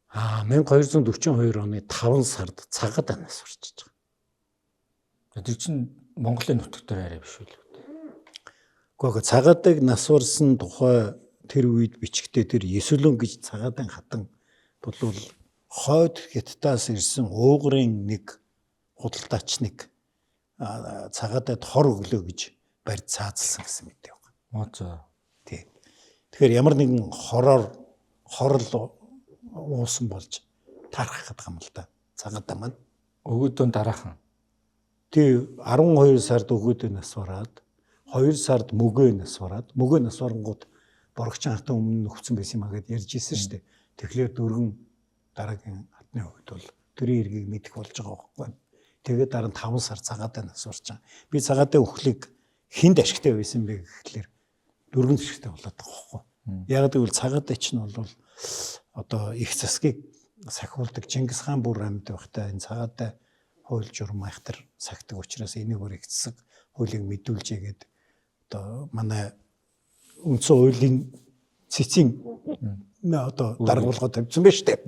1242 оны 5 сард цагаат анаас урчиж байгаа. Тэр чинь Монголын нутагтэр арай биш үү? Гэхдээ цагаатыг нас урсан тухай тэр үед бичгтээ тэр Есүлэн гэж цагаатан хатан бол хойд Хятадаас ирсэн уугарын нэг худалдаач нэг цагаатад хор өглөө гэж барьж цаазалсан гэсэн мэдээ байна. Тий. Тэгэхээр ямар нэгэн хороор хорл уусан болж тарах гэдэг юм л да. Цагаатаа маань өгөөдөө дараахан. Тий 12 сард өгөөдөө нас бараад 2 сард мөгөө нас бараад мөгөө нас барангууд борогчийн хатан өмнө нөхцөн байсан юм а гэд ярьж ирсэн шүү дээ. Тэгэхээр дөрвөн дараагийн хатны хувьд бол төрийн хэргийг мэдэх болж байгаа байхгүй. Тэгээд дараа нь 5 сар цагаатаа нас урч байгаа. Би цагаатаа өхлийг хинд ашигтай байсан бэ гэхлээр дөрвөн ашигтай болоод байгаа байхгүй. Яг гэвэл цагаатаа чинь бол одоо их засгийг сахиулдаг Чингис хаан бүр амьд байхдаа энэ цагаатаа хууль журам айхтар сахидаг учраас энийг өөр их засаг хуулийг мэдүүлжээгээд одоо манай үндсэн хуулийн цэцгийн одоо даргуулгад тавьсан байна шүү дээ.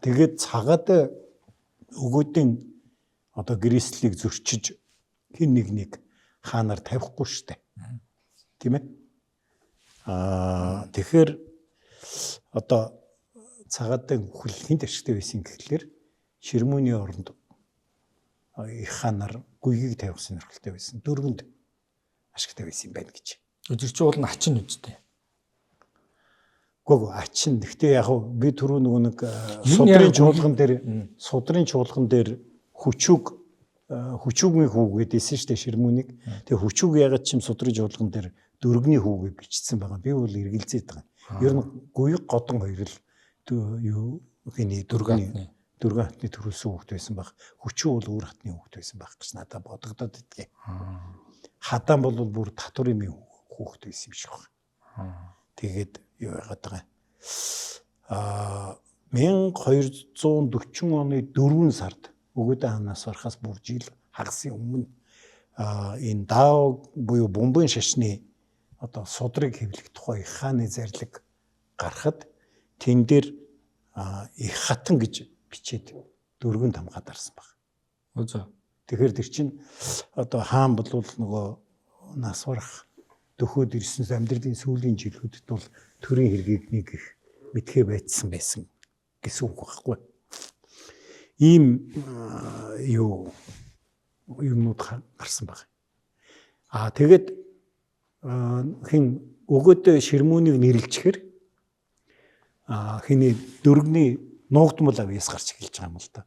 Тэгээд цагаатаа өгөөдийн одоо гэрээслийг зөрчиж хин нэг хаанаар тавихгүй шүү дээ. Тийм ээ. Тэгэхээр одоо цагаатаа хөл хинт ашигтай байсан гэхлээр Ширмүүний оронд их хаанаар гүйгийг тавих сонирхолтой байсан. Дөрвөнд ашигтай байсан юм байна гэж. Өдөр чи уул нь ачин үстэй. Гүг ачин. Гэхдээ яг би түрүү нөгөө нэг судрын чуулган дээр хүчүүгийн хүү гэдээсэн шүү дээ Ширмүүнийг. Тэгээ хүчүүг ягаад ч юм судрын чуулган дээр дөргөний хүүгээ бичсэн байгаа. Би бол эргэлзээд байгаа. Ер нь гуйг годон хоёр л юу хиний дөргөний хатны төрүүлсэн хүүхэд байсан баг. Хүчүү бол өөр хатны хүүхэд байсан баг гэж надад бодогдоод идэв. Хадаан бол бүр татварын хүүхэд байсан юм шиг байна. Тэгээд юу яагаад байгаа. 1240 оны 4 сард өгөөдөө хаанаас орохоос бүр жил хагасын өмнө энэ даав буюу бомбын шашны одоо судрыг хэвлэх тухай их хааны зарлиг гарахад тэн дээр их хатан гэж бичээд дөргөн тамгаад арсан баг. Үзөө. Тэгэхээр тэр чинь одоо хаан бол нөгөө нас барах дөхөөд ирсэн амьдралын сүүлийн жилүүдэд бол төрийн хэргийг нэг их мэдхээ байцсан байсан гэсэн үг байхгүй. Ийм юмнууд гарсан баг. Тэгээд хин өгөөдөө ширмүүнийг нэрлэлчээр хиний дөргөний нуугдмал авьяас гарч эхэлж байгаа юм л да.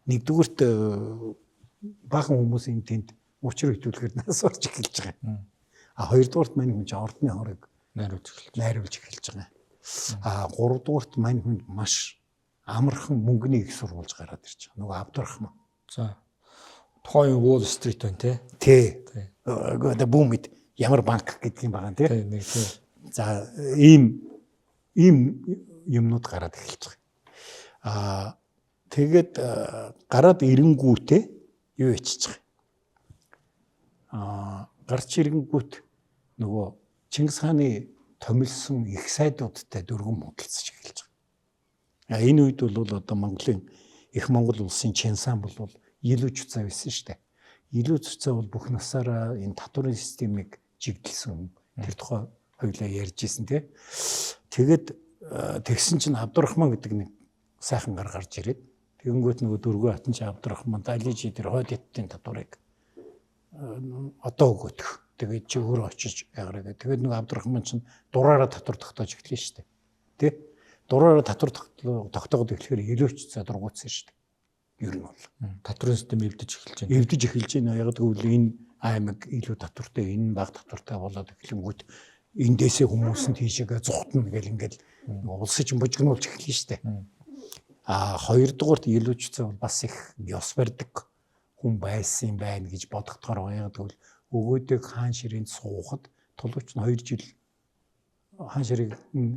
Нэгдүгürt баахан хүмүүсийн тэнд учир хөтөлгөөр нас орж эхэлж байгаа. Хоёрдугаарт мань хүн ордны хорыг найруулж эхэлж байгаа. Гуравдугаарт мань хүн маш амархан мөнгөний их сурвалж гараад ирж байгаа. Нөгөө Абдурахман. За. Тухайн Wall Street байна тий. Гэхдээ бүүмэд ямар банк гэдэг юм байгаа тий. Нэг тий. За ийм юмнууд гараад эхэлж байгаа. Тэгээд гараад ирэнгүүтээ юу ячиж байгаа. Гарч ирэнгүүт нөгөө Чингис хааны томилсон их сайдуудтай дөрвөн муудалцаж эхэлж байгаа. Энэ үед бол одоо Монголын их Монгол улсын Чинсан бол илүү цуцаа байсан шүү дээ. Илүү цуцаа бол бүх насаараа энэ татварын системийг жигдэлсэн. Тэр тухай хоёлаа ярьж ирсэн тий. Тэгээд тэгсэн чинь Абдурахман гэдэг нэг сайхан гар гарч ирээд тэгэнгүүт нөгөө дөрвөн хатан чи Абдурахман Далижи тэр хойд эттийн татварыг одоо өгөөдөх. Тэгээд чи өөрөө очиж ягараа. Тэгээд нөгөө Абдурахман чинь дураараа татвар тогтоож эхлэв шүү дээ. Тэ? Дураараа татвар тогтоогод эхлэхээр илүүч задургуутсан шүү дээ. Ер нь бол татварын систем эвдэж эхэлж байна. Эвдэж эхэлж байна. Яг гэвэл энэ аймаг илүү татвартай, энэ бага татвартай болоод эхлэнгүүт эндээсээ хүмүүс нь тийшээгээ зүхтна гэл ингээл улсыг чинь бужигнуулж эхэлнэ шүү дээ. Хоёрдугаарт илүүчцээ бол бас их ёс барьдаг хүн байсан байна гэж бодогдохоор байгаа. Тэгвэл өгөөдөг хаан ширэнд суухад тулууч нь 2 жил хаан ширийг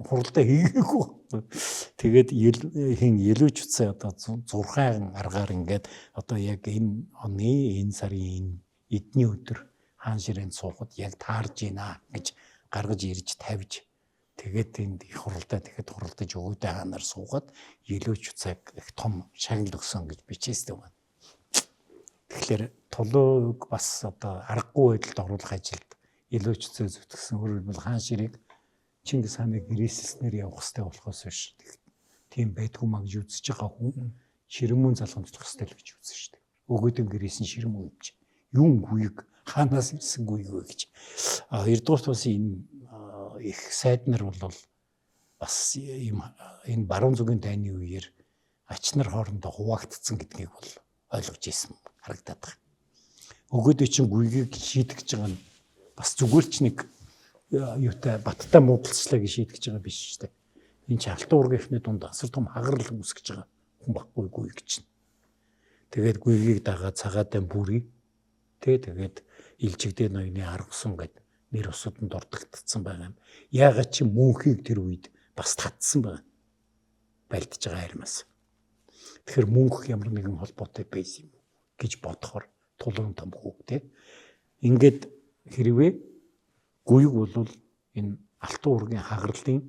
хуралдаа хийгээгүй. Тэгээд хин илүүчцээ одоо 6 аргаар ингээд одоо яг энэ оны энэ сарын эдний өдөр хаан ширэнд суухад яг таарж ийна гэж гаргаж ирж тавьж тэгээд энд их хуралдаа тэгэхэд хуралдаж өгөөдөө хаанаар суугаад илүүч цаг их том шагнал өгсөн гэж бичээстэй байна. Тэгэхээр тулууг бас одоо аргагүй байдалд оруулах ажилд илүүч цээ зүтгэсэн. Өөрөөр хэлбэл хаан ширийг Чингис хааны гэрээсэлснээр явах хэрэгтэй болохоос биш. Тийм байдгүй маа гэж үзэж байгаа хүн ширмүүн залгамжлах хэрэгтэй л гэж үзсэн шүү дээ. Өгөөдөө гэрээс нь ширмүү ивч. Юм гүйг хаанаас ирсэн гүйг вэ гэж. Хоёрдугаарт бас энэ их сайд нар бол бас энэ баруун зүгийн дайны үеэр ач нар хоорондоо хуваагдсан гэдгийг бол ойлгож ирсэн харагдаад байна. Өгөөдөө чинь гүйгийг шийдэж байгаа нь бас зүгээр ч нэг юутай баттай муудалцлаа гэж шийдэж байгаа биш шүү дээ. Энэ чи алтан уургийнхны дунд асар том хагарал үүсгэж байгаа хүн баггүй гүйг чинь. Тэгээд гүйгийг дагаад цагаатай бүрий тэгээд илжигдээ ноёны аргасан гэд нэр усууданд ордогдсон байгаа юм. Яагаад чи мөнхийг тэр үед бас татсан байна. Байлдж байгаа хармаас. Тэгэхээр мөнх ямар нэгэн холбоотой байсан юм гэж бодохоор тулуун том хүүг те. Ингээд хэрвээ гүйг бол энэ алтан уургийн хагарлын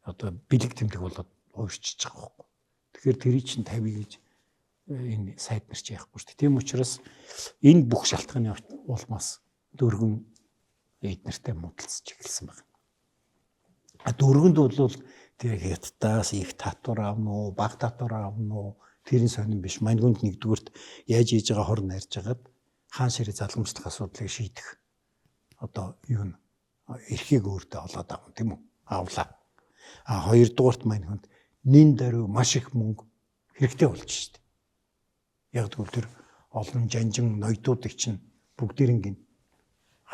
одоо бэлэг тэмдэг болоод уурчиж байгаа байхгүй. Тэгэхээр тэрий чинь 50 гэж энэ сайд нар ч яахгүй шүү дээ. Тийм учраас энэ бүх шалтгааны улмаас дөргөн эднэртэй муудалцж эхэлсэн байна. Дөргөнд бол тэр хятадаас их татвар авна уу, бага татвар авна уу тэрийн сонирн биш. Маньгүнд нэгдүгürt яаж хийж байгаа хор нарьж хагаад хаан ширээ залгамжлах асуудлыг шийдэх одоо юу н эрхийг өөртөө олоод авна тийм үү? Авлаа. Хоёрдугаарт маньгүнд нин даруй маш их мөнгө хэрэгтэй болж штэ. Яг тэгвэл тэр олон жанжин ноёдуудыг чинь бүгдээрингийн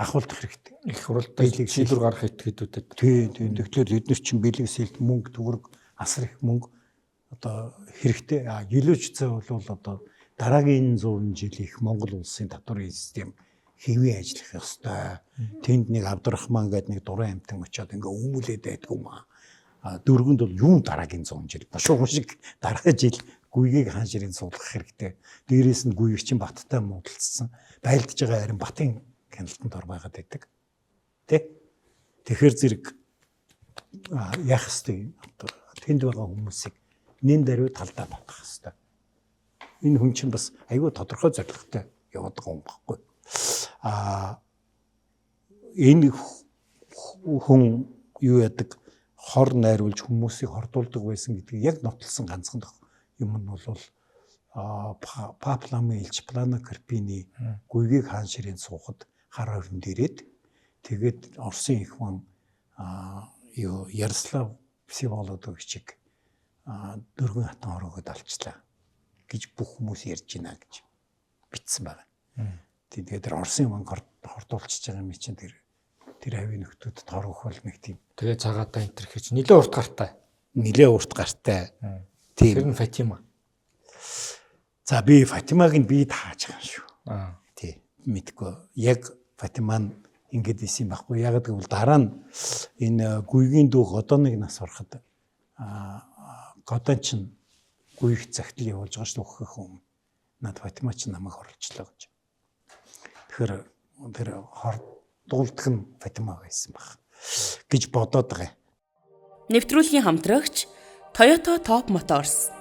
ахуулах хэрэгтэй. Их хуралдаа шийдвэр гаргах этгээдүүдэд. Тийм. Тэгэхээр эдгээр чинь бэлгэсэлт мөнгө төгрөг асар их мөнгө одоо хэрэгтэй. Жилүүч цай бол одоо дараагийн 100 жил их Монгол улсын татварын систем хэвээ ажиллах ёстой. Тэнд нэг Абдрахман гэдэг нэг дуран амтан очиод ингээ өмүүлээд байдгүй юм аа. Дөргөнд бол юу дараагийн 100 жил бошуухан шиг дараа жил гүйгийг хаан ширийн суулгах хэрэгтэй. Дээрээс нь гүйг чинь баттай муудалцсан. Байлдж байгаа харин батын хяналтанд ор байгаад байдаг. Тэ? Тэгэхэр зэрэг яах ёстой тэнд байгаа хүмүүсийг нэн даруй талдаа батгах ёстой. Энэ хүн чинь бас айгүй тодорхой зорилготой яваад байгаа юм баггүй. Энэ хүн юу яадаг хор найруулж хүмүүсийг хордуулдаг байсан гэдгийг яг нотолсон ганцхан юм нь бол Пап ламын элч Плано Карпини гүйгийг хаан ширээнд суухад хар орон дээрээд тэгээд Оросын их хүн Ярослав Всеволодович чиг дөрвөн хатан хорогод алчлаа гэж бүх хүмүүс ярьж байна гэж бичсэн байна. Тэгээд тэр Оросын хүн хордуулчихж байгаа юм чинь тэр хавийн нөхдүүд торгох бол нэг тийм. Тэгээ цагаатаа энэ төрхөж нилээ урт гартай. Нилээ урт гартай. Тийм. Тэр нь Фатима. За би Фатимаг нь би тааж байгаа юм шүү. Тий. Мэдгүй. Яг Фатима нь ингэж исэн байхгүй. Яг гэвэл дараа нь энэ гүйгийн дүү Годоныг нас ороход Годон чинь гүйх загтал явуулж байгаа шүү өгөх юм. Над Фатима чинь намайг оруулчлаа гэж. Тэгэхээр тэр дуулдаг нь Фатима байсан баг гэж бодоод байгаа. Нэвтрүүлгийн хамтрагч Toyota Top Motors.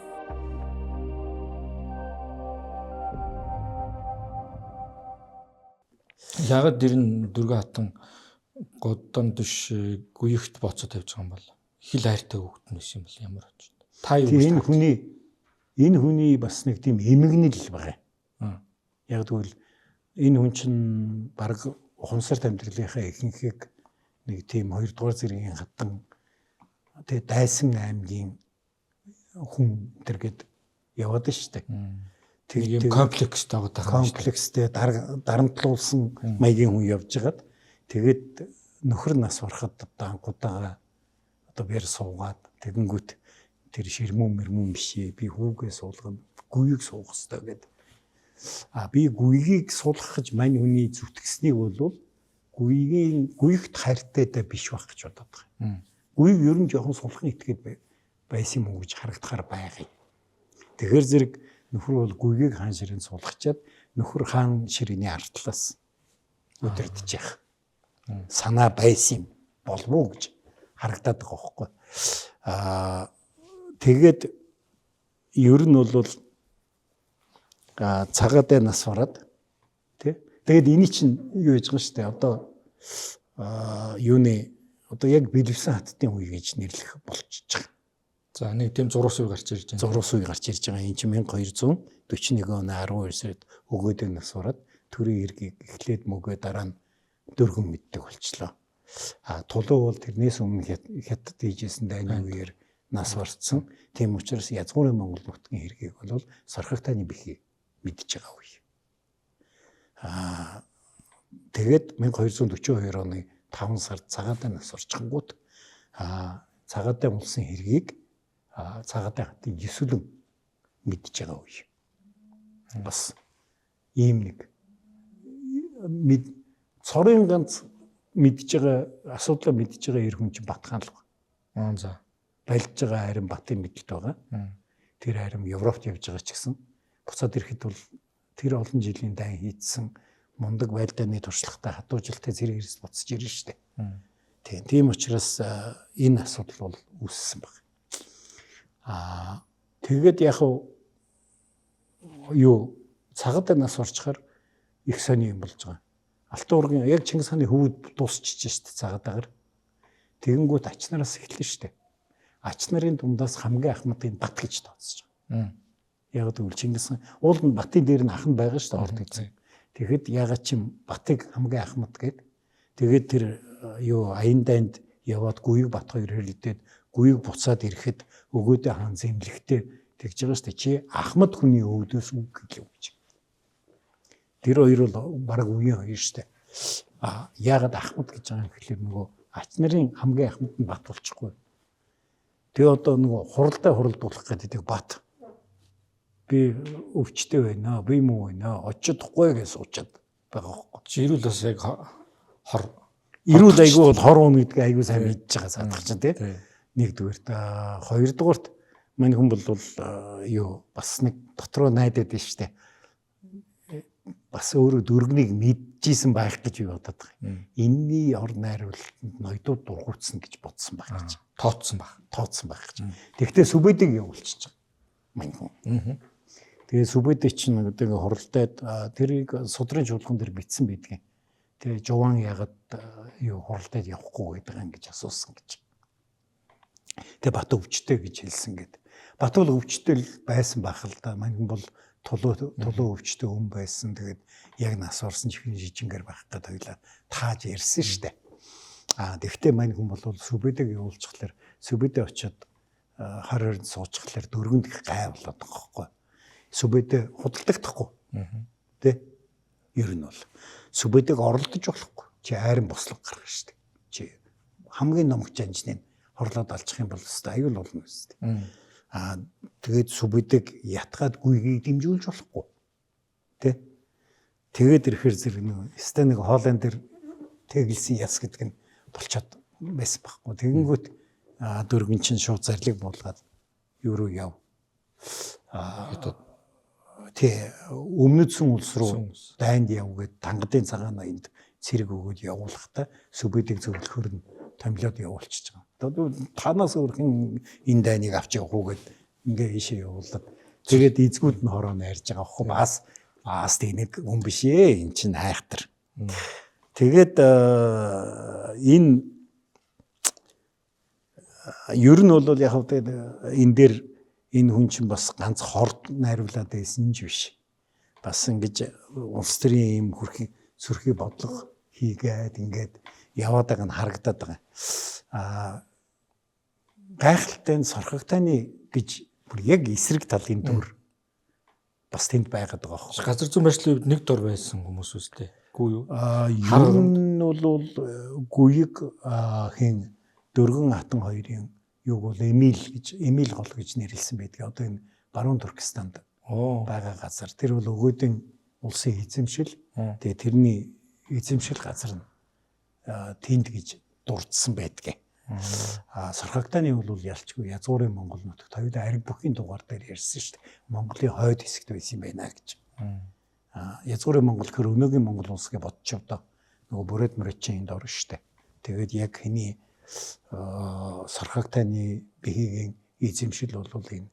Ягаад дэр нь дөргөн хатан Годон дэш гүйхт бооцоо тавьж байгаа юм бол хил хайртай хөвгт нь юм бол ямар ч. Та юу энэ хүний бас нэг тийм эмгэнэл байгаа. Яг тэгвэл энэ хүн чинь баг ухамсарт амьдралынхаа ихэнхийг нэг тийм 2 дугаар зэргийн хатан тэгээ Дайсан аймгийн хүн тэргээд яваад штэ. Тэгээ комплекстэй байгаа даа. Комплекстэй дарамтлуулсан маягийн хүн явж хагаад тэгээд нөхөр нас ороход одоо анхудаага одоо бэр суугаад тэгэнгүүт тэр ширмүн бишээ би хүүгээ суулгана гүйгийг суух хэрэгтэй гэдэг. Би гүйгийг суулгах гэж мань хүний зүтгэснийг бол гүйгт хайртайдаа биш байх гэж бодоод байгаа. Гүйг ер нь жоохон суулгахын итгээд байсан юм уу гэж харагдахаар байгаа юм. Тэгэхээр зэрэг нөхөр бол гүйгийг хаан ширээнд суулгачаад нөхөр хаан ширээний артлаас өдөрдөж явах санаа байсан юм болов уу гэж харагдаад байгаа байхгүй. Тэгээд ер нь бол цагаатай нас бараад тий. Тэгээд энэ чинь юу гэж байгаа шүү дээ. Одоо юуны одоо яг бэлэвсэн хаттын үе гэж нэрлэх болчихж байгаа. За нэг тийм зурус үе гарч ирж байна. Зурус үе гарч ирж байгаа. Энэ чинь 1241 оны 12 сард өгөөд нас бараад төрийн иргийг эхлээд мөгөө дараа нь дөргөн мэддэг болчлоо. Тулуу бол тэрнээс өмнө хятад хийжсэн дайны үеэр нас барцсан. Тийм учраас язгуурын Монгол нутгийн хэргийг бол сорхогтойны бэхий мэдж байгаа үе. Тэгээд 1242 оны 5 сард цагаатай нас орчихгонгууд цагаатай улсын хэргийг цагаатай хатын Есүлэн мэдж байгаа үе. Бас ийм нэг цорын ганц мэдж байгаа асуудлаа мэдж байгаа эр хүн чинь Батхан л байна. За. Байлж байгаа харин Батын мэдэлт байгаа. Тэр харин Европт явж байгаа ч гэсэн буцаад ирэхэд бол тэр олон жилийн дай хийцсэн мундаг байлдааны туршлагатай хатуужилттай зэрэг хэрэгс буцаж ирнэ шүү дээ. Тийм учраас энэ асуудал бол үүссэн байна. Тэгээд яг юу цагаатай нас орчхоор их сони юм болж байгаа. Алтан ургийн яг Чингис хааны хөвд дуусчихж шүү дээ цагаатайгаар. Тэгэнгүүт ач нараас эхэлнэ шүү дээ. Ач нарын дундаас хамгийн ахмадын бат гэж тооцож байгаа. Яг тэгвэл Чингис хаан уул нь батын дээр нь ахын байгаа шүү дээ орд гэсэн. Тэгэхэд ягаад ч юм батыг хамгийн ахмад гээд тэгээд тэр юу аян дайнд яваад гүйг бат хоёр хэрэлдээд гүйг буцаад ирэхэд өгөөдөө хаан зэмлэгтэй тэгж байгаа шүү дээ. Чи ахмад хүний өвдөөс үг гэлээ гэж. Тэр хоёр бол баг үеийн хоёр шүү дээ. яагаад Ахмад гэж байгаа юм гэхэлэр нөгөө ач нарын хамгийн Ахмад нь бат болчихгүй. Тэгээ одоо нөгөө хуралдаа хуралдуулах гэдэг бат. Би өвчтэй байна, би муу байна, очихгүй гэж суучаад байгаа хөөхгүй. Ирүүл бас яг хор Ирүүл айгүй бол хор уун гэдэг айгүй сайн мэдж байгаа садах чинь тий. Нэгдүгээрт хоёрдугаарт мань хүн бол юу бас нэг дотроо найдаад байна штэ. Бас өөрөө дөргнийг мэдчихсэн байх гэж би бодоод байгаа. Энэний ор найруулалтанд ноёдууд дургуутсан гэж бодсон байх гэж. тооцсон байх гэж. Тэгвэл сүбэдэг явуулчих. Мань хүн. Тэгээ сүбэдэг чинь одоо ингээ хуралдаад тэрийг судрын чуулган дээр битсэн байдгийн. Тэгээ жуван ягаад юу хуралдаад явахгүй гэдэг юм гэж асуусан гэж. Тэгээ Бат өвчтэй гэж хэлсэн гэд. Бат бол өвчтэй байсан байх л да. Мань хүн бол тулуу өвчтэй хүн байсан. Тэгээд яг нас орсон чихэн жижингээр байх гэдэг хоёлаа тааж ярьсан штэ. Тэгвэл мань хүн бол сүбэдэг явуулчихлаар сүбэдэ очиод 20-20 суучихлаар дөргөнд их гай болоод байгаа байхгүй. Сүбэдэ худалдагдахгүй. Тэ? Ер нь бол сүбэдэг оролдож болохгүй. Чи айрын бослог гаргах штэ. Чи хамгийн номогч анжныг хорлоод алчих юм бол өстой аюул болно өстой. Тэгээд сүбэдэг ятгаад гүйгийг дэмжүүлж болохгүй. Тэ? Тэгээд ирэхэр зэрэг нэг хоолойн дээр тэглсэн яс гэдэг нь болчиход байсан байхгүй. Тэгэнгүүт дөргөн чинь шууд зарлиг буулгаад юу руу яв. Тэ өмнөдсөн улс руу дайнд яв гээд тангадын цагаан аянд цэрэг өгөөд явуулахдаа сүбэдэг зөвлөхөр нь томилоод явуулчихж байгаа. Танаас өөрхөн энэ дайныг авч явах уу гэд ингээ ийшээ явуулаад тэгээд эзгүүд нь хороо найрж байгаа аахгүй бас тийг хүн биш ээ эн чинь хайхтар. Тэгээд энэ ер нь бол яг хавтаа энэ дээр энэ хүн чинь бас ганц хорд найруулад байсан ч биш. Бас ингэж улс төрийн юм хүрхий сөрхий бодлого хийгээд ингээд яваад байгаа нь харагдаад байгаа. Гайхалтай сорхогтойны гэж бүр яг эсрэг талын дүр бас тэнд байгаад байгаа байхгүй. Газар зүйн байршлын үед нэг дор байсан хүмүүс үстэй. Гүү юу? Ер нь бол гүйг хэн дөргөн хатан хоёрын юг бол Эмил гол гэж нэрлсэн байдаг. Одоо энэ баруун Туркестанд байгаа газар. Тэр бол өгөөдөн улсын эзэмшил. Тэгээ тэрний эзэмшил газар нь тэнд гэж дурдсан байдгийг. Сорхогтойны бол ялчгүй язгуурын Монгол нутагт хоёулаа ариг бүхийн дугаар дээр ярьсан шүү дээ. Монголын хойд хэсэгт байсан юм байна гэж. Язгуурын Монгол гэхэр өнөөгийн Монгол улс гэж бодчих одоо нөгөө бүрээд мөрөчийн энд орно шүү дээ. Тэгээд яг хэний сорхогтойны биеийн эзэмшил бол энэ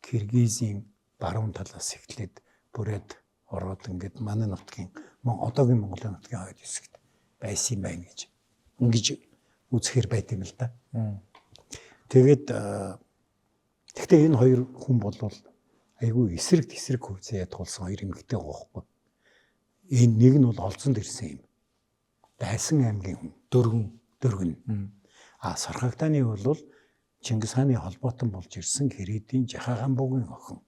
Киргизийн баруун талаас эхлээд бүрээд ороод ингээд манай нутгийн одоогийн Монголын нутгийн хойд хэсэгт байсан юм байна гэж ингэж үзэхэр байт юм л да. Тэгээд гэхдээ энэ хоёр хүн бол айгүй эсрэг хөвцөө ядгуулсан хоёр эмэгтэй байгаа байхгүй. Энэ нэг нь бол олзонд ирсэн юм. Дайсан аймгийн хүн дөргөн. Сорхогтойны бол Чингис хааны холбоотон болж ирсэн Хэрэдийн Жахагаан буугийн охин.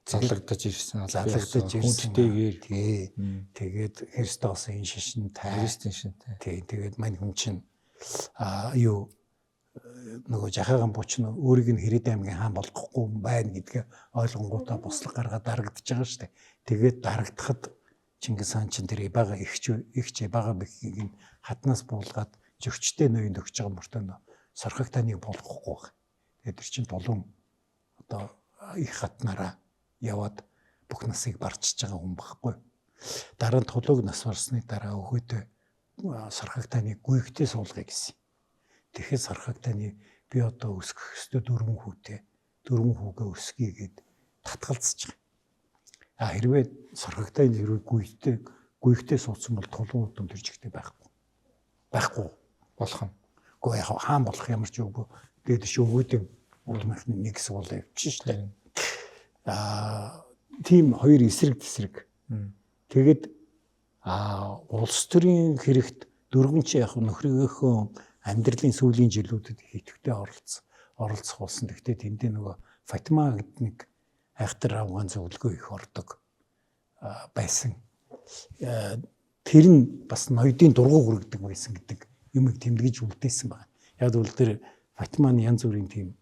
Залагдаж ирсэн. Хүндэтэйгээр тэгээд Христосын шишинтэй. Тэгээд мань хүн чинь нөгөө Жахагаан бууч нь өөрийг нь Хэрэд аймгийн хаан болгохгүй байна гэдгээ ойлгонгуудаа бослог гаргаад дарагдчихж байгаа шүү дээ. Тэгээд дарагдахад Чингис хаан чинь тэр Ибага ихч Ибага бэхийг нь хатнаас буулгаад зөвчтэй ноёнд өгч байгаа мөртөө сорхогтойныг болгохгүй баг. Тэгээд тэр чинь болон одоо их хатнараа яваад бүх насыг барчиж байгаа хүн багхгүй. Дараа нь тулууг нас барсны дараа өгөөдөө сорхогтойныг гүйгтээ суулгая гэсэн. Тэгэхээр сорхогтойны би одоо өсгөх ёстой дөрвөн хүүгээ өсгөе гэд татгалзаж байгаа. Хэрвээ сорхогтойны гүйгтээ суудсан бол тулуун удам төржигтэй байхгүй болох юм. Гэхдээ яг хаан болох ямар ч үгүй. Тэгээд чи өгөөдөө улмахны нэг хэсэг болоо явчихна шүү дээ. Тийм хоёр эсрэг. Тэгээд улс төрийн хэрэгт дөрвөн чи яг нөхрийнхөө амьдралын сүүлийн жилүүдэд идэвхтэй оролцох болсон. Гэхдээ тэндээ нөгөө Фатима гэдэг нэг айхтар авгаан зөвлөгөө их ордог байсан. тэр нь бас ноёдын дургу хүргэдэг байсан гэдэг юмыг тэмдэглэж үлдээсэн байна. Яг бол тэр Фатиманы янз бүрийн тийм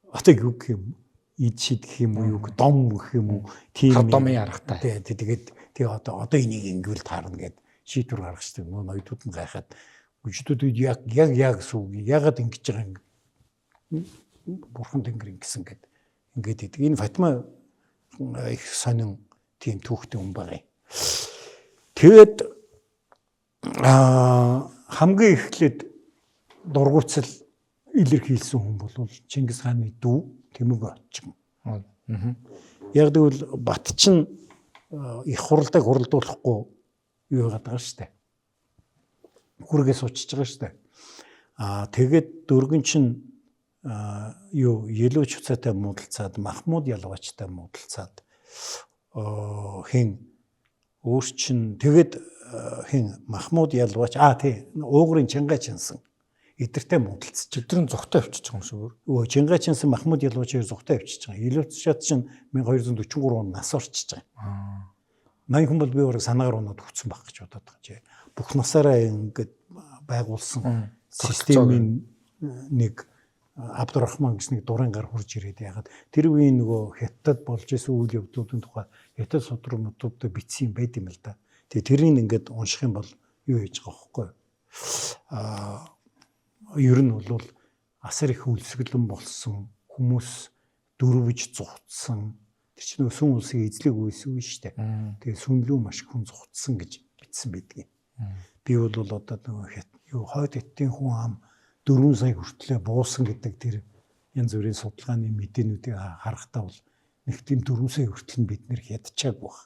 одоо юу гэх юм ид шидэх юм уу юу дом гэх юм уу тийм домын аргатай. Тэгээд тий одоо энийг ингэвэл таарна гэд шийдвэр гаргацдаг. Ноёдууд нь гайхаад үжидүүд яг сүү ягаад ингэж байгаа юм бурхан тэнгэр ингэсэн гэд ингээд идэг. Энэ Фатима их сонин тийм түүхтэй хүн байгаа юм. Тэгээд хамгийн эхлээд дургуутсал илэрхийлсэн хүн бол Чингис хааны дүү Тэмүг Отчин. Яг тэгвэл Бат чинь их хуралдаа хуралдуулахгүй юу яагаад байгаа штэ. Хүргээ суучж байгаа штэ. Тэгээд дөргөн чинь Елөөч хуцаатай муудалцаад Махмуд Ялгавчтай муудалцаад хин өөр чинь тэгээд хин Махмуд Ялгавч тий уугрын Чингай Чинсэн эдэртэй муудалцаж өдрийн зүгтээ авчиж байгаа юм шиг өөр. Чингай Чинсэн Махмуд Ялгавчээр зүгтээ авчиж байгаа. Елөөч шат чинь 1243 он нас орчиж байгаа. Мань хүн бол би өөрөө санаагаар унаад хүчсэн баг гэж бодоод байгаа. Бүх насаараа ингээд байгуулсан системийн нэг Абдурахман гэж нэг дурын гар хурж ирээд ягаад тэр үеийн нөгөө Хятад болж исэн үйл явдлуудын тухай Хятад судрагчдад бичсэн юм байт юм л да. Тэгээ тэрийг ингээд унших юм бол юу хийж байгаа байхгүй. Ер нь бол асар их үлсгэлэн болсон хүмүүс дөрвөж зугтсан. Тэр чинь нөгөө сүн улсыг эзлэх үеэс үе шүү дээ. Тэгээ сүнлүү маш хүн зугтсан гэж бичсэн байдгийг. Би бол одоо нөгөө хойд Хятадын хүн ам 4 сая хүртлээр буусан гэдэг тэр янз бүрийн судалгааны мэдээнүүдийг харахтаа бол нэг тийм 4 сая хүртэл нь бид нэр ядчаагүй баг.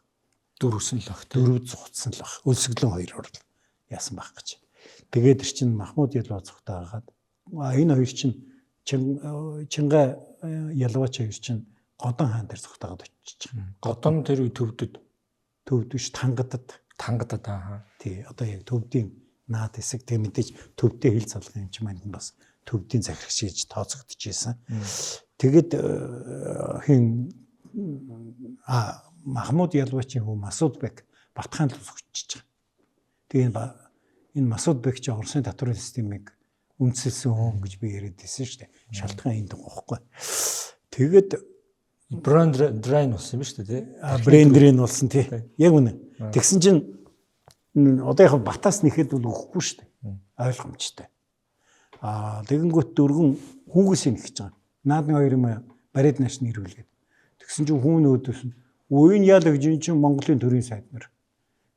Дөрвсөн л баг. Дөрөв зугтсан л баг. Өлсгөлэн хоёр орл яасан баг гэж. Тэгээд тэр чинь Махмуд Ялгавцтай хагаад энэ хоёр чинь Чингай Ялгавч хоёр чинь Годон хаан дээр зогтойгоод очиж байгаа. Годон тэр үе төвдөж Тангадад тий одоо яг төвдийн наад хэсэг тэг мэдээж төвдөө хил залгах юм чи манд бас төвдийн захирагч хийж тооцогдчихсэн. Тэгэд хин Махмуд Ялгавчийн хүү Масуд бек Батхан л зогсчихж байгаа. Тэгээ энэ Масуд бек чи Оросын татварын системийг үндэслэсэн хүн гэж би яриад байсан шүү дээ. Шалтгаан энэ дуухгүй. Тэгэд Брейн болсон юм шүү дээ тий. Брейн болсон тий. Яг үнэ. Тэгсэн чинь одоо яг Батаас нэхэд бол өгөхгүй шүү дээ. Ойлгомжтой. Тэгэнгүүт дөргөн хүүгээс нэгж байгаа. Наадны хоёр юм барид нааш нэрвэлгээд. Тэгсэн чинь хүүн өөдөөс нь үеийн ял гэж энэ чинь Монголын төрийн сайд нар.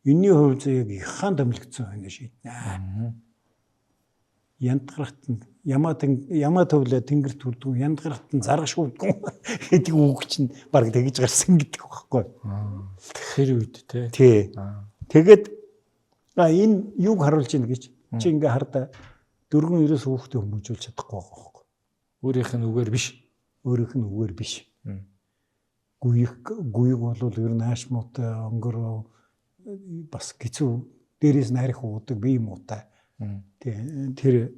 Энийний хувьд яг их хаан томилгдсон байна шийднэ. Янтгарахт нь ямаа төвлөө тэнгэр төрдөг янтгарахт нь заргаш үүдгүй гэдэг үг чинь баг тэгж гарсан гэдэг байхгүй. Тэр үед тий. Тэгээд энэ юг харуулж ийн гэж чи ингээ хардаа дөрвөн ерөөс хүүхдээ хүмүүжүүлж чадахгүй байгаа байхгүй. Өөрийнх нь үгээр биш. Гүйг бол ер нь аашмуутай өнгөрөө бас гизүү дээрээс нарих уудаг бие муутай. Тэр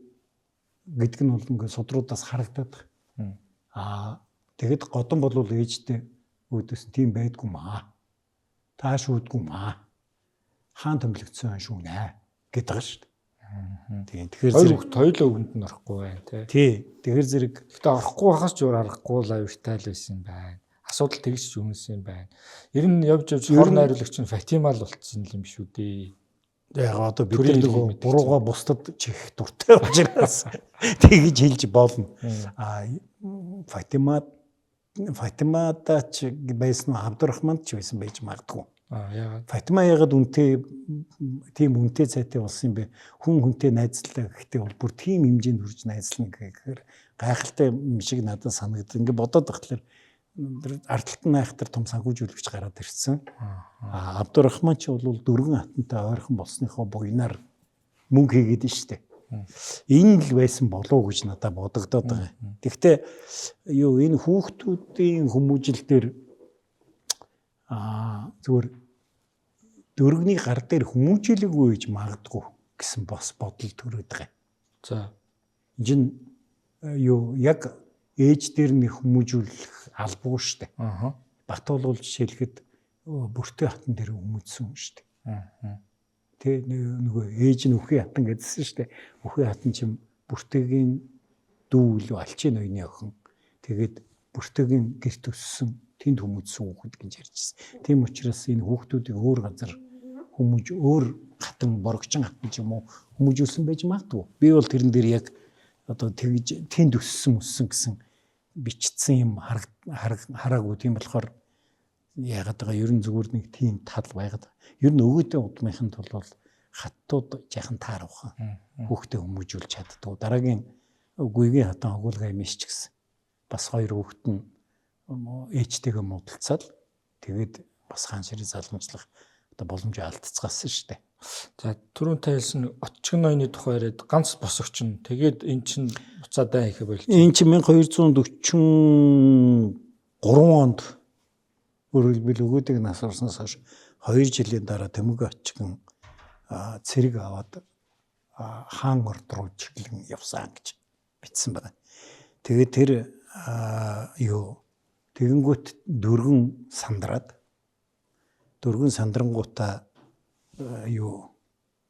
гэдэг нь бол ингээ судруудаас харагдаад. Тэгэд Годон бол ээжтэй өөдөөс тийм байдгүй маа. Тааш үүдгүй маа. Хаан томилгдсон шүү нэ гэдэг байгаа шүү дээ. Тэгэхээр хоёр хоёулаа өгөнд нь орохгүй байна тий. Тэгэхээр зэрэг гэхдээ орохгүй хахаас ч өөр аргагүй л авиртай л байсан байна. Асуудал тэгж өмнөсөн байна. Ер нь явж хор найруулагч нь Фатима л болчихсон юм шүү дээ. Яг одоо бид нэг бурууга бусдад чих дуртай учраас тэгж хэлж болно. Фатимада ч байсан Абдурахманд ч байсан байж магадгүй. Яагаад? Фатима ягаад тийм үнэтэй цайтай болсон юм бэ? Хүнтэй найзлаа гэхдээ бол бүр тийм хэмжээнд хүрч найзлана гэхээр гайхалтай юм шиг надад санагдав. Ингээ бодоод байхлаар ардталтан найхтар том санхүүжүүлэгч гараад ирсэн. Абдурахман ч бол дөрвөн хатантай ойрхон болсныхоо буйнаар мөнгө хийгээд нь штэ. Энэ л байсан болов уу гэж надад бодогдоод байгаа. Гэхдээ энэ хүүхдүүдийн хүмүүжил дээр зүгээр дөрөвний гар дээр хүмүүжүүлээгүй гэж магадгүй гэсэн бас бодол төрөд байгаа. За энэ яг ээж дээр нь хүмүүжүүлэх албагүй шүү дээ. Бат бол жишээлхэд бүртээ хатан дээр хүмүүжсэн шүү дээ. Тэ нөгөө ээж нь үхий хатан гэдсэн шүү дээ. Үхий хатан чим бүртэйгийн дүү лөө алчин ноёны охин. Тэгээд бүртэйгийн гэрт өссөн тэнд хүмүүжсэн хүүхэд гэж ярьжсэн. Тийм учраас энэ хүүхдүүдийг өөр газар хүмүүж өөр хатан боргочин хатан ч юм уу хүмүүжүүлсэн байж магадгүй. Би бол тэрэн дээр яг одоо тэгж тэнд өссөн гэсэн бичсэн юм хараагүй. Тийм болохоор яагаад байгаа ер нь зүгээр нэг тийм тал байгаад. Ер нь өвгөдөө удмынханд бол хаттууд жаахан тааруухан хүүхдээ хүмүүжүүлж чаддгүй. Дараагийн гүйгийн хатан хогуулга юм иш ч гэсэн. Бас хоёр хүүхэд нь ээжтэйгээ муудалцаад тэгээд бас хаан ширээ залгамжлах одоо боломжоо алдцгаасан шүү дээ. За түрүүн тайлсан отчгон ноёны тухай яриад ганц босогч нь тэгээд эн чинь буцаад дай ихэ болж. Энэ чинь 1243 онд өөрөлдвөл өгөөдөг нас орсноос хойш 2 жилийн дараа Тэмүүг отчгон цэрэг аваад хаан орд руу чиглэн явсан гэж бичсэн байна. Тэгээд тэр тэгэнгүүт дөргөн сандрангуудаа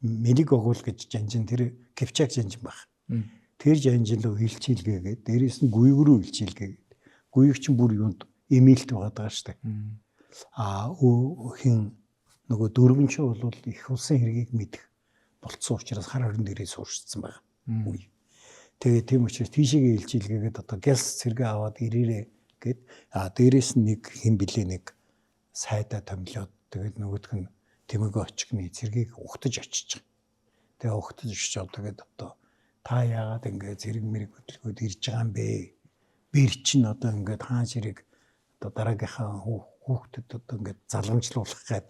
Мэлиг огуул гэж жанжин тэр Кипчак жанжин баг. Тэр жанжин руу илчилгээгээд дээрээс нь гүйг рүү илчилгээгээд гүйг чинь бүр юунд эмээлт байгаа шүү дээ. Хин нөгөө дөрвөн ч бол их улсын хэргийг мэдэх болцсон учраас хар хорин дээрээ сууршсан байгаа. Тэгээд тийм учраас тийшээгээ илчилгээгээд одоо гэлс цэргээ аваад ирээрээ гэд дээрээс нь нэг хэн блэ нэг сайдаа томлоод тэгээд нөгөөх нь Тэмүүг очгны цэргийг ухтаж очиж байгаа. Тэгээ ухтаж очиж тэгээд одоо та яагаад ингэ зэрэг мэрэг хөдөлгөөд ирж байгаа юм бэ? Бэр чинь одоо ингээд хаан ширэг одоо дараагийнхаа хүүхдэд одоо ингээд залгамжлуулах гээд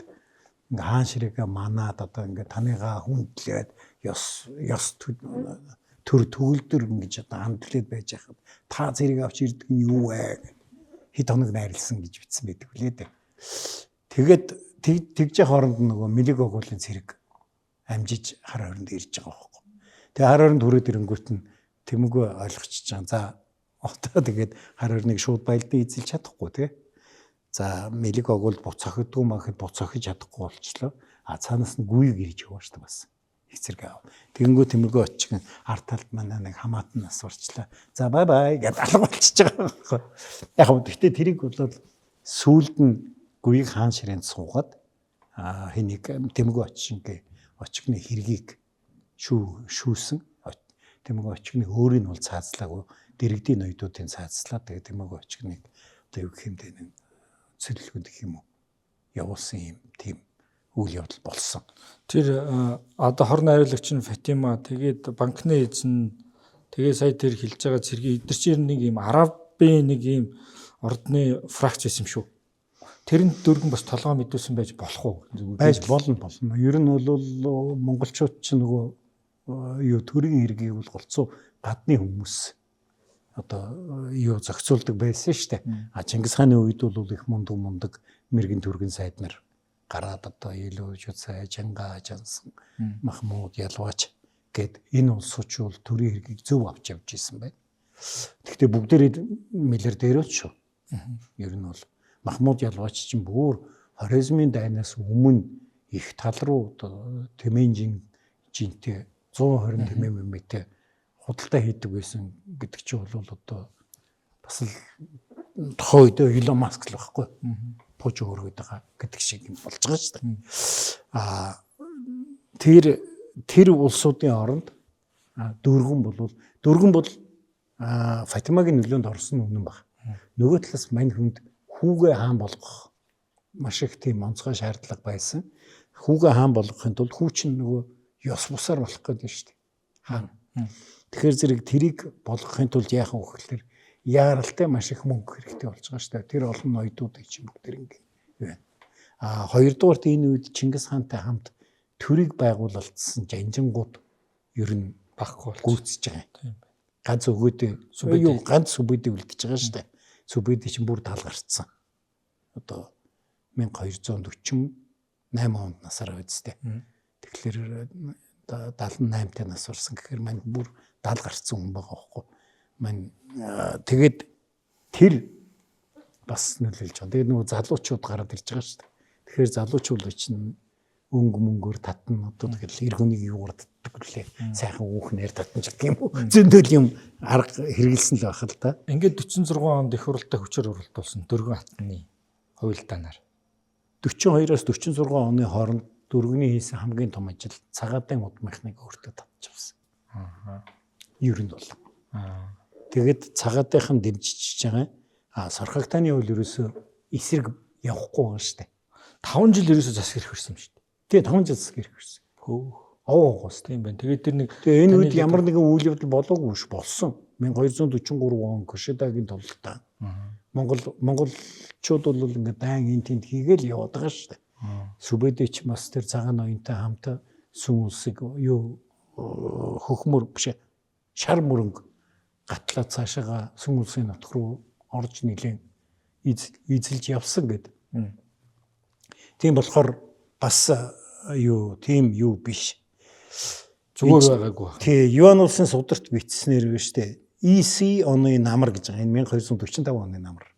ингээ хаан ширээгээ манаад одоо ингээ таныгаа хүндлээд ёс төр төгөлдөр ингэж одоо хандлаад байж хахад та зэрэг авч ирдэг нь юу вэ? Хэд хоног найрлсан гэж бичсэн байдаг үлээ дээ. Тэгээд тэгж хооронд нөгөө Мэлиг огуулын цэрэг амжиж хар хоринд ирж байгаа байхгүй. Тэгээ хар хоринд хүрээд ирэнгүүт нь Тэмүүг ойлгочихж байгаа. За одоо тэгээд хар хориныг шууд байлдан эзэлж чадахгүй тий. За Мэлиг огуул буцахдгүй махад буцахж чадахгүй болчлоо. Цаанаас нь гүйг ирж яваа шүү дээ бас. Их зэрэг аав. Тэгэнгүү Тэмүүг очгон арт талд манай нэг хамаатан нас урчлаа. За бай бай гэж алга болчихж байгаа байхгүй. Яг хөө гэхдээ тэрийг бол сүүлд нь гүйг хаан ширээнд суугаад хэнийг Тэмүүг очгны хэргийг шүүсэн. Тэмүүг очгны өөрийг нь бол цаазлаагүй дэрэгдийн ноёдуудын цаазлаа. Тэгээ Тэмүүг очгныг одоо юу гэх юм бэ нэг цэрлэгүүд гэх юм уу явуулсан юм тийм үйл явдал болсон. Тэр одоо хорн найруулагч нь Фатима тэгээд банкны эзэн тэгээ сая тэр хэлж байгаа цэргийн эдгэр чинь нэг юм арабын нэг юм ордны фракц байсан юм шүү. Тэрэнд дөргөн бас толгой мэдүүлсэн байж болох уу? Байж болно. Ер нь бол монголчууд ч нөгөө юу төрийн хэргийг бол голцоо гадны хүмүүс одоо юу зохицуулдаг байсан шүү дээ. Чингис хааны үед бол их мундаг мэрэгэн төргийн сайд нар гараад одоо Илүүж цай Жанга Жансан Махмуд Ялваач гэд энэ улсууч бол төрийн хэргийг зөв авч явж исэн байна. Гэхдээ бүгдээрээ миллиардерүүд шүү. Ер нь бол Махмуд Ялваач чинь бүр хоризмын дайнаас өмнө их тал руу Тэмээжин жинтэй 120 тэмээ худалдаа хийдэг байсан гэдэг чинь бол одоо бас л тохойд Илон Маск л байхгүй. Пууж өргөд байгаа гэдэг шиг юм болж байгаа шүү дээ. Тэр улсуудын оронд дөргөн бол Фатимагийн нөлөөнд орсон үнэн баг. Нөгөө талаас мань хүнд хүүгээ хаан болгох маш их тийм онцгой шаардлага байсан. Хүүгээ хаан болгохын тулд хүү чинь нөгөө ёс бусаар болох гэдэг шүү дээ. Хаан. Тэгэхээр зэрэг тэрийг болгохын тулд яах вэ гэхээр яаралтай маш их мөнгө хэрэгтэй болж байгаа шүү дээ. Тэр олон ноёдуудыг чинь бүгд ингэ байна. Хоёрдугаарт энэ үед Чингис хаантай хамт төрийг байгуулалтсан жанжингууд ер нь багхгүй гүйцэж байгаа юм. Ганц өгөөдөө ганц сүбэдийг үлдчихэж байгаа шүү дээ. Сүбэдий чинь бүр тал гарцсан. Одоо 1248 онд насаар үздэй. Тэгэхээр 78-тай нас орсон гэхээр мань бүр 70 гарцсан хүн байгаа байхгүй. Мань тэгээд тэр бас нөлөөлж байгаа. Тэгээд нөгөө залуучууд гараад ирж байгаа шүү дээ. Тэгэхээр залуучууд чинь мөнгөөр татна одоо тэгэл эр хүнийг юугаар татдаг лээ. Сайхан хүүхнээр татна ч гэх юм уу. Зөндөл юм арга хэрэгэлсэн л байх л да. Ингээд 46 онд их хурлтай хүчээр уралдуулсан дөрвөн хатны хувилдаанаар 42-оос 46 оны хооронд дөрвөний хийсэн хамгийн том ажил цагаатын удмынхныг өөртөө татчихсан. Ер нь бол. Тэгээд цагаатынхан дэмжиж байгаа. Сорхогтаны үйл ерөөсөө эсрэг явахгүй байгаа шүү дээ. 5 жил ерөөсөө засаг ирэх ирсэн юм шүү дээ. Тэгээ 5 жил засаг ирэх ирсэн. Оогоос тийм байна. Тэгээд тэр нэг энэ үед ямар нэгэн үйл явдал болоогүй ш болсон. 1243 он Кошидагийн тулдаа. Монголчууд бол ингээд дан энэ тэнд хийгээл яваад байгаа шүү дээ. Сүбэдэч бас тэр цагаан ноёнтой хамт сүм улсыг юу хөхмөр биш шар мөрөнгө гатлаа цаашаага сүм улсын нутг руу орж нилээн эзэлж явсан гэдэг. Тийм болохоор бас тийм юу биш. Зүгээр байгаагүй. Тий, Юан улсын сударт бичснээр биш дээ. EC оны намар гэж байгаа. Энэ 1245 оны намар.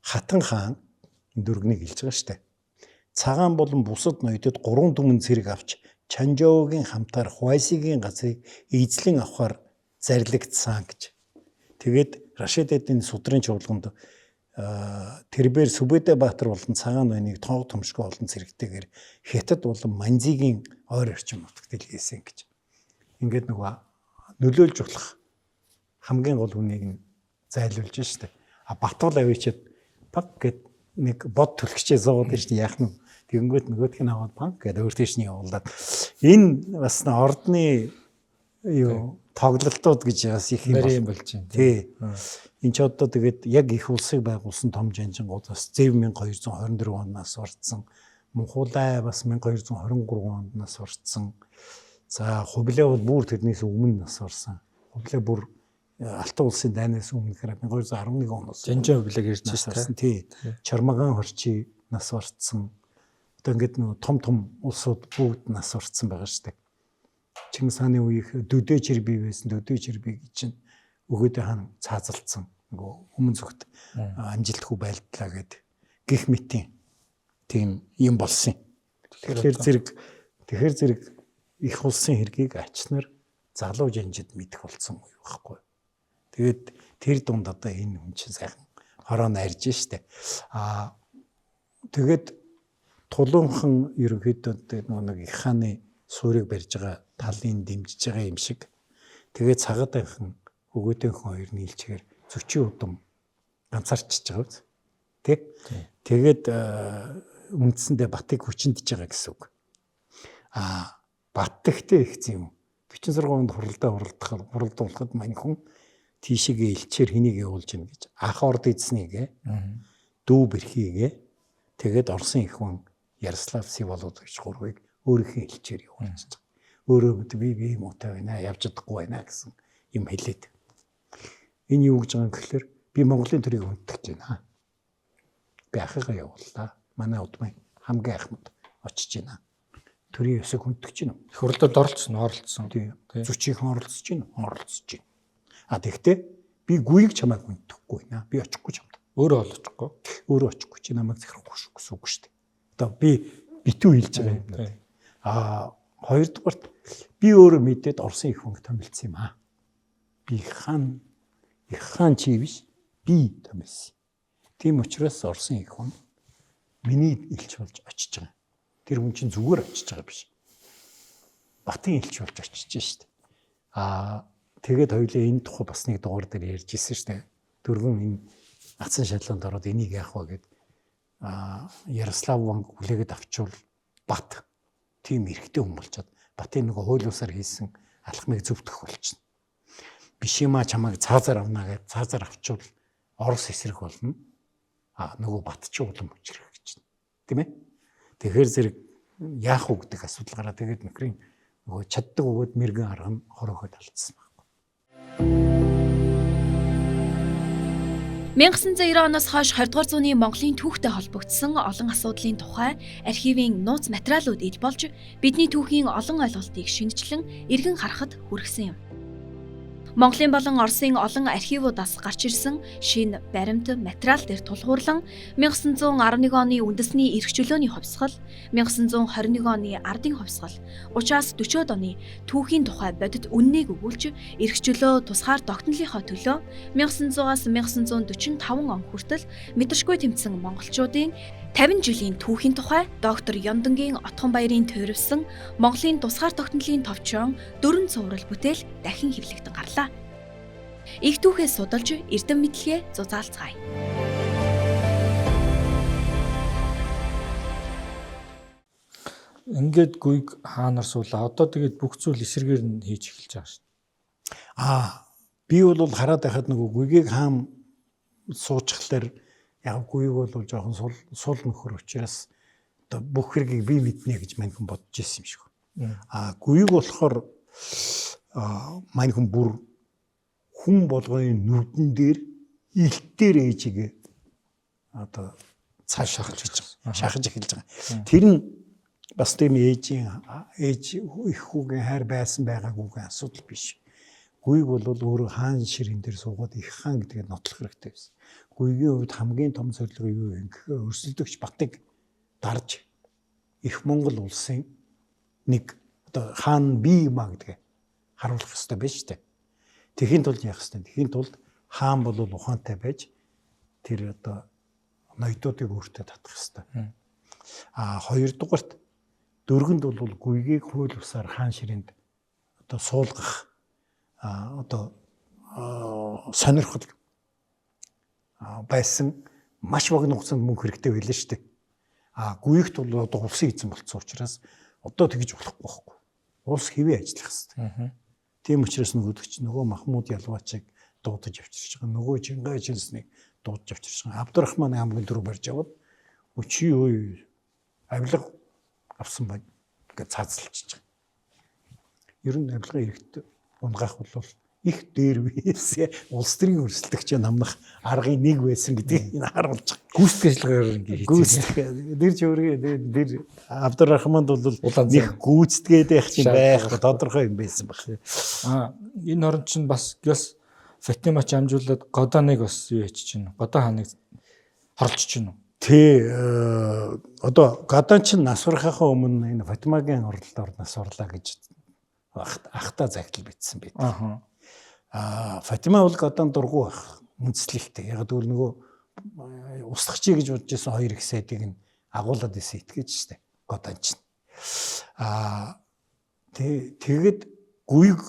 Хатан хаан дөргнийг хэлж байгаа шүү дээ. Цагаан болон бусад ноёдод 3 түмэн цэрэг авч Чанжоогийн хамтаар Хуайсигийн газрыг эзлэн авахар зарлигдсан гэж. Тэгээд Рашид эдийн судрын чуулганд тэрбээр Сүбэдэ Баатар болон цагаан ноёныг тоог томшгүй олон цэрэгтэйгээр Хятад болон Манзигийн ойр орчим нутагт илгээсэн гэж. Ингээд нөгөө нөлөөлж болох хамгийн гол хүнийг нь зайлуулж штэ. Батбол авчиад баг гэд нэг бод төлөгчөө зовоод штэ яах нь. Тэгэнгүүт нөгөөх нь аваад банк гэдэг өөр тийш нь явуулаад энэ бас ордны юу тоглолтууд гэж бас их юм болж байна. Тий. Энд ч одоо тэгээд яг их улсыг байгуулсан том жанжингууд бас Зэв 1224 оноос орцсон. Мөнхулай бас 1223 оноос орцсон. За Хувлээ бол бүр тэрнээс өмнө нас орсон. Хувлээ бүр Алтан улсын дайнаас өмнөхөр 1211 оноос Жанжаа Хувлээг ирж байсан. Тий. Чармаган хорчи нас орцсон. Одоо ингээд нөгөө том улсууд бүгд нас орцсон байгаа шүү дээ. Чингис хааны үеийнх Дөдөө Черби байсан. Дөдөө Чербиг чинь өгөөдөө хаан цаазалцсан. Нөгөө өмнө зүгт амжилтгүй байлдлаа гэд гих мэтийн тийм юм болсон. Тэгэхээр зэрэг их улсын хэргийг ачнаар залуу жанжид мэдэх болсон уу байхгүй. Тэгээд тэр дунд одоо энэ хүн чинь сайхан хороо найрж штэ. Тэгээд тулуунхан ерөнхийдөө нэг их хааны суурийг барьж байгаа талын дэмжиж байгаа юм шиг. Тэгээд цагаатынхан өгөөдөнхөн хоёр нийлчээр зөчийн удам ганцаарчж байгаа биз. Тэ? Тэгээд үндсэндээ Батыг хүчиндж байгаа гэсэн үг. Бат гэхдээ ихсэн юм. 46 онд хуралдуулахад мань хүн тийшээгээ илчээр хэнийг явуулж гин гэж анх орд эзнийгээ дүү бэрхийгээ тэгээд Оросын их хүн Ярослав Всеволод гэж гурвыг өөрийнхөө илчээр явуулж байгаа. Өөрөө би муутай байна, явж чадахгүй байна гэсэн юм хэлээд. Энэ юу гэж байгаа юм гэхээр би Монголын төрийг хүндэж байна. Би ахыгаа явууллаа. Манай удмын хамгийн ахмад очиж байна. Төрийн ёсыг хүндэж байна. Их хурлд оролцсон. Тийм. Зүчийнхэн оролцож байна. Тэгэхдээ би гүйг чамайг хүндэхгүй байна. Би очихгүй чамд. Өөрөө очихгүй чи намайг захирахгүй шүү гэсэн үг шүү дээ. Одоо би битүү хэлж байгаа юм. Хоёрдугаарт би өөрөө мэдээд Оросын их хүнг томилсон юм аа. Би их хаан чи биш. Би томилсон. Тийм учраас Оросын их хүн миний элч болж очиж байгаа. Тэр хүн чинь зүгээр очиж байгаа биш. Батын элч болж очиж штэ. Тэгээд хоёулаа энэ тухай бас нэг дугаар дээр ярьж ирсэн штэ. Дөрвөн энэ ацсан шалганд ороод энийг яах вэ гэд Ярослав Ванг хүлээгээд авчвал Бат тийм эрэгтэй хүн болчиход Батын нөгөө хууль усаар хийсэн алхмыг зөвтгөх болчихно. Биш юма чамайг цаазаар авна гэд цаазаар авчвал Орос эсрэг болно. Нөгөө Бат ч улам хүчрэх гэж. Тийм ээ. Тэгэхээр зэрэг яах вэ гэдэг асуудал гараад тэгээд нөхрийн нөгөө чаддаг өгөөд мэрэгэн арга нь хороход алдсан байна. 1990 оноос хойш 20 дугаар зууны Монголын түүхтэй холбогдсон олон асуудлын тухай архивын нууц материалууд ил болж бидний түүхийн олон ойлголтыг шинжлэн эргэн харахад хүргэсэн юм. Монголын болон Оросын олон архивуудаас гарч ирсэн шинэ баримт материал дээр тулгуурлан 1911 оны үндэсний эрх чөлөөний хувьсгал, 1921 оны ардын хувьсгал, 30-аас 40-од оны түүхийн тухай бодит үннийг өгүүлж эрх чөлөө тусгаар тогтнолынхоо төлөө 1900-аас 1945 он хүртэл мэдрэшгүй тэмцсэн монголчуудын 50 жилийн түүхийн тухай доктор Ёндонгийн Отгонбаярын төвөрөвсөн Монголын тусгаар тогтнолын товчон 4 цуврал бүтээл дахин хэвлэгдэн гарлаа. Их түүхээс судалж эрдэм мэдлэгээ зузаалцгаая. Ингээд гүйг хаанаар суулаа. Одоо тэгээд бүх зүйл эсрэгээр нь хийж эхэлж байгаа шүү дээ. Би бол хараад байхад нөгөө гүйгийг хаан суучихлаар яг гүйг бол жоохон сул нөхөр учраас одоо бүх хэргийг би мэднэ гэж мань хүн бодож ирсэн юм шиг. Гүйг болохоор мань хүн бүр хүн болгоны нүдэн дээр илтээр ээжигээ одоо цааш шахаж эхэлж байгаа. Тэр нь бас тийм ээж их хүүгийн хайр байсан байгаагүйгийн асуудал биш. Гүйг бол өөрөө хаан ширэн дээр суугаад их хаан гэдгээ нотлох хэрэгтэй байсан. Гүйгийн хувьд хамгийн том зорилго юу вэ гэхээр өрсөлдөгч Батыг дарж их Монгол улсын нэг одоо хаан бие маа гэдгээ харуулах хэрэгтэй байж тээ. Тэхийн тулд яах хэрэгтэй. Тэхийн тулд хаан бол ухаантай байж тэр одоо ноёдуудыг өөртөө татах хэрэгтэй. Хоёрдугаарт дөргөнд бол гүйгийг хууль бусаар хаан ширэнд одоо суулгах одоо сонирхол байсан маш богино хугацаанд мөнгө хэрэгтэй байлаа шүү дээ. Гүйгт бол одоо улсын эзэн болцсон учраас одоо тэгж болохгүй байхгүй. Улс хэвээ ажиллах хэрэгтэй. Тийм учраас нөгөө Махмуд Ялвачиг дуудаж авчирч байгаа. Нөгөө Чингай Чинснийг дуудаж авчирч байгаа. Абдурахман аймгийн дөрөв барьж аваад өчи өө авилга авсан байна гэж цаазлж байгаа. Ер нь авилгын хэрэгт унгаах бол их дээр байсан улс төрийн өрсөлдөгч намнах аргын нэг байсан гэдгийг энэ харуулж байгаа. Гүйцэтгэгээр ингээ хийсэн. Дэр чөөргээ дэр Абдурахманд бол нэг гүйцэтгээд байх чинь байх тодорхой юм байсан баг. Энэ орон чинь бас гяс Фатимач амжуулаад Годаныг бас юу хийж чинь. Годан ханыг хорлж чинь. Одоо Годан чинь нас урахаа өмнө энэ Фатимагийн оролдоор нас урлаа гэж ахта загтал бичсэн байт. Фатима бол Годан дургу байх үндэслэлтэй. Яг л нөгөө устгахчий гэж бодож байсан хоёр их сайдыг нь агуулад исэн итгэж штэ. Годан чинь. Тэгэд гүйг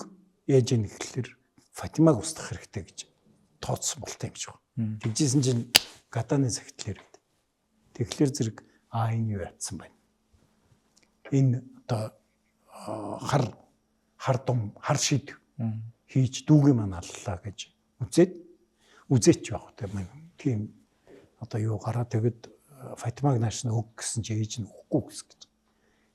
яаж ийм гэхэлэр Фатимаг устгах хэрэгтэй гэж тооцсон болтой юм шиг байна. Тэгжсэн чинь Годаны загтал ирээд. Тэгэхээр зэрэг энэ юу ятсан байна. Энэ одоо хар шид хийж дүүгээ маань аллаа гэж үзээч явах тийм одоо юу гараа тэгэд Фатимаг нааш нь өг гэсэн чи ээж нь өгөхгүй гэсэн гэж.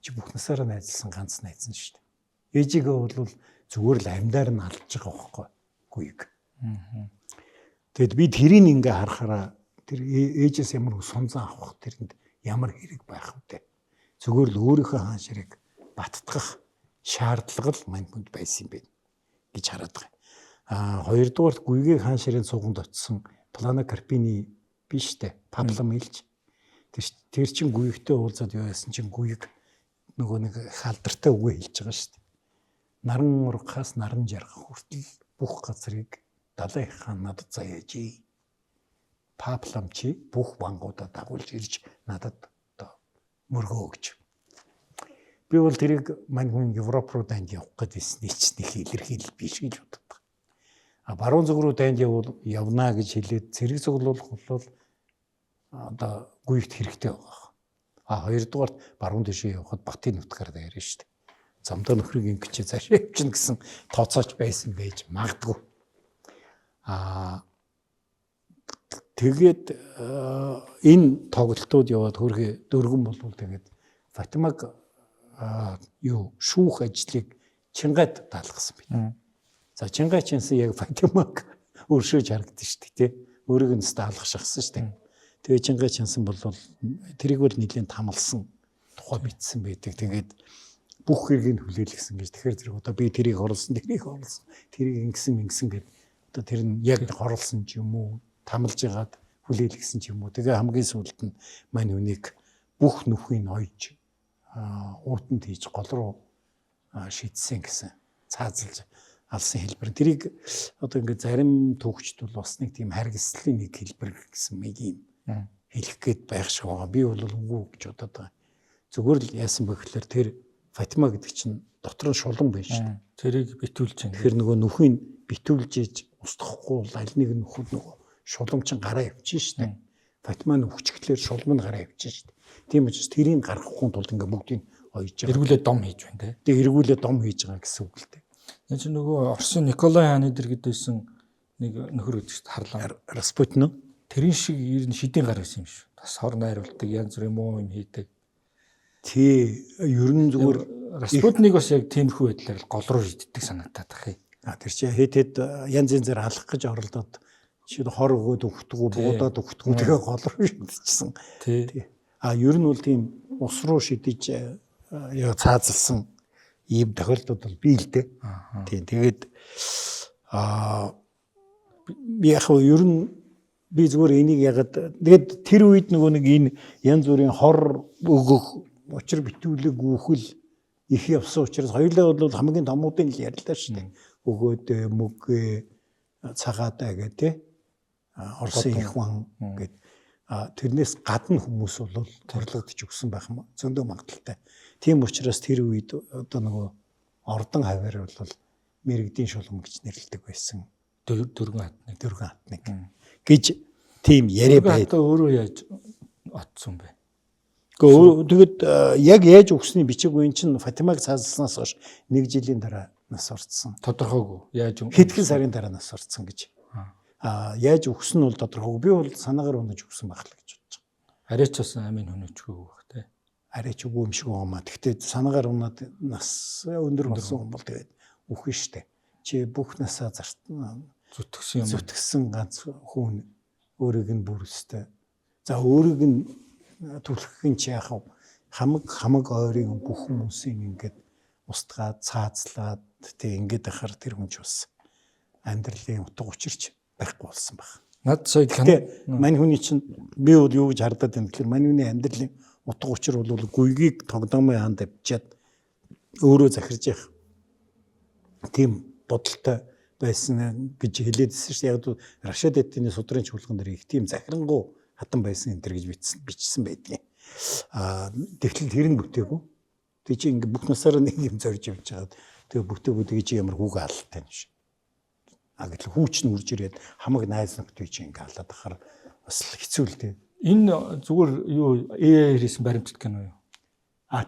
Чи бүх насаараа найзлсан ганц найз нь шүү дээ. Ээжигээ бол зүгээр л амьдаар нь алж байгаа байхгүй гүйг. Тэгэд би тэрийг ингээ харахаараа тэр ээжээс ямар сунзан авах тэрэнд ямар хэрэг байх вэ? Зүгээр л өөрийнхөө хаан ширийг баттгах шаардлага л мань хүнд байсан юм байна гэж хараад байгаа. Хоёрдугаар гүйгийн хаан ширийн цуганд очсон Плана Карпини биш дээ. Пабло Милч. Тэр чин гүйгтэй уулзаад яваасан чин гүйг нөгөө нэг халдартай үгээ хэлж байгаа шүү дээ. Наран ургахаас наран жаргах хүртэл бүх газрыг далайн хаан надад заяажээ. Паблом чи бүх вангуудаа дагуулж ирж надад одоо мөргөө өгч. Би бол тэрийг мань хүн Европ руу дайнд явах гэдээсний ч нэг илэрхийлэл биш гэж боддог. Баруун зүг рүү дайнд явна гэж хэлээд цэрэг цуглуулах бол одоо гүйгт хэрэгтэй байгаа. Хоёрдугаарт баруун дэшээ явахад Батын нутгаар дайрна шүү дээ. Замдаа нөхрийг ингэж цаашаа явчихна гэсэн тооцооч байсан байж магадгүй. Тэгээд энэ тоглолтууд яваад хөрхи дөргөн болвол тэгээд Фатимаг шүүх ажлыг Чингайд даалгасан байна. За Чингай чинсэн яг Фатимаг өршөөж харагдсан шүү дээ, тий. Өөрийг нь даалгах шахсан шүү дээ. Тэгээ Чингай чинсэн бол тэрийг бол нэлийн тамалсан тухай бичсэн байдаг. Тэгээд бүх хэргийг хүлээлгэсэн гэж. Тэгэхээр зэрэг одоо би тэрийг оруулсан, тэрийг ингэсэн гэдэг. Одоо тэр нь яг хорлсон ч юм уу, тамалж ягаад хүлээлгэсэн ч юм уу. Тэгээ хамгийн сүүлд нь мань хүнийг бүх нүхийг ойж уутанд хийж гол руу шийдсэн гэсэн цаазалж алсан хэлбэр. Тэрийг одоо ингээд зарим төвчд бол бас нэг тийм харгислын нэг хэлбэр гэсэн нэг юм хэлэх гээд байх шиг байгаа. Би бол үгүй гэж бодоод байгаа. Зүгээр л яасан бэ гэхээр тэр Фатима гэдэг чинь дотор нь шулан байна шүү дээ. Тэрийг битүүлж байна. Тэгэхээр нөгөө нүхийг битүүлж ээж устгахгүй бол аль нэг нөхөд нөгөө шулам чинь гараа явчихна шүү дээ. Фатима нь хүчглээр шулам нь гараа явчихна шүү дээ. Тийм учраас тэрийг гаргахгүй тулд ингээ бүгдийг ойж байгаа. Эргүүлээ дом хийж байна те. Тэгээ эргүүлээ дом хийж байгаа гэсэн үг л дээ. Энэ чинь нөгөө Орсын Николай хааны дэр гэдээсэн нэг нөхөр өгдөг шүү харлаа. Распутин уу? Тэрийн шиг ер нь шидийн гар байсан юм шүү. Бас хор найруулдаг, янз бүрийн муу юм хийдэг. Тий, ер нь зүгээр Распутныг бас яг тиймэрхүү байдлаар гол руу шиддэг санагдаад тах юм. Тэр чинь хэд янз янзаар алах гэж оролдоод чи хор өгөөд өгтгүү, буудаад өгтгүү тэгээ гол руу шидчихсэн. Тий. Ер нь бол тийм ус руу шидэж яа цаазалсан ийм тохиолдод бол бий л дээ. Тийм тэгээд би яг ер нь би зүгээр энийг ягаад тэгээд тэр үед нөгөө нэг энэ янз бүрийн хор өгөх учир битүүлэг гүөхэл их явсан учраас хоёулаа бол хамгийн томуудын л ярьлаа шүү дээ. Өгөөд мөг цагаадаа гэх тээ Орсын их ван гэд тэрнээс гадна хүмүүс бол торлогдож өгсөн байх юм зөндөө магадaltaй. Тийм учраас тэр үед одоо нөгөө ордон хавар бол мэрэгдийн шулам гэж нэрлэдэг байсан. Дөрвөн хатныг гэж тийм яриа байд. Одоо өөрөө яаж отсон бэ? Тэгэд яг яаж өгсөний бичиг үн чинь Фатимаг цаазалснаас хойш 1 жилийн дараа нас орцсон. Тодорхойгүй. Яаж хэдхэн сарын дараа нас орцсон гэж. Яаж өгсөн нь бол тодорхойгүй. Би бол санаагаар унаж өгсөн байх л гэж бодож байгаа. Арайч бас амийн хүнөчгүй байх те. Арайч үгүй юм шиг байна. Гэхдээ санаагаар унаад нас өндөр болсон хүн бол тэгээд үхэн штэ. Чи бүх насаа зүтгэсэн ганц хүн өөрийг нь бүрстэй. За өөрийг нь түлхэхин чи яах вэ? Хамаг ойрын бүх хүмүүсийн ингээд устгаад цаазлаад тэг ингээд ахаар тэр хүн ч бас амьдралын утга учирч байхгүй болсон баг. Над сая мань хүний чинь би бол юу гэж хардаад байна гэхээр мань хүний амьдралын утга учир бол гүйгийг тогтоомын хаанд авчиад өөрөө захирж явах тийм бодолтой байсан гэж хэлээдсэн шүү дээ. Яг л Рашид эдний судрын чуулган дээр их тийм захирангуй хатан байсан энэ төр гэж бичсэн байдгийг. Тэгтэл тэр нь бүтээгүй. Тэг чи ингээ бүх насаараа нэг юм зорж явж байгаад тэгээ бүтээгүй тэгээ чи ямар хүүг алалтай юм шиг. Гэтэл хүүч нь үрж ирээд хамаг найз нөхдөй чи ингээ алаад ахаар бас хэцүү л дээ. Энэ зүгээр юу AI хийсэн баримтат кино юу?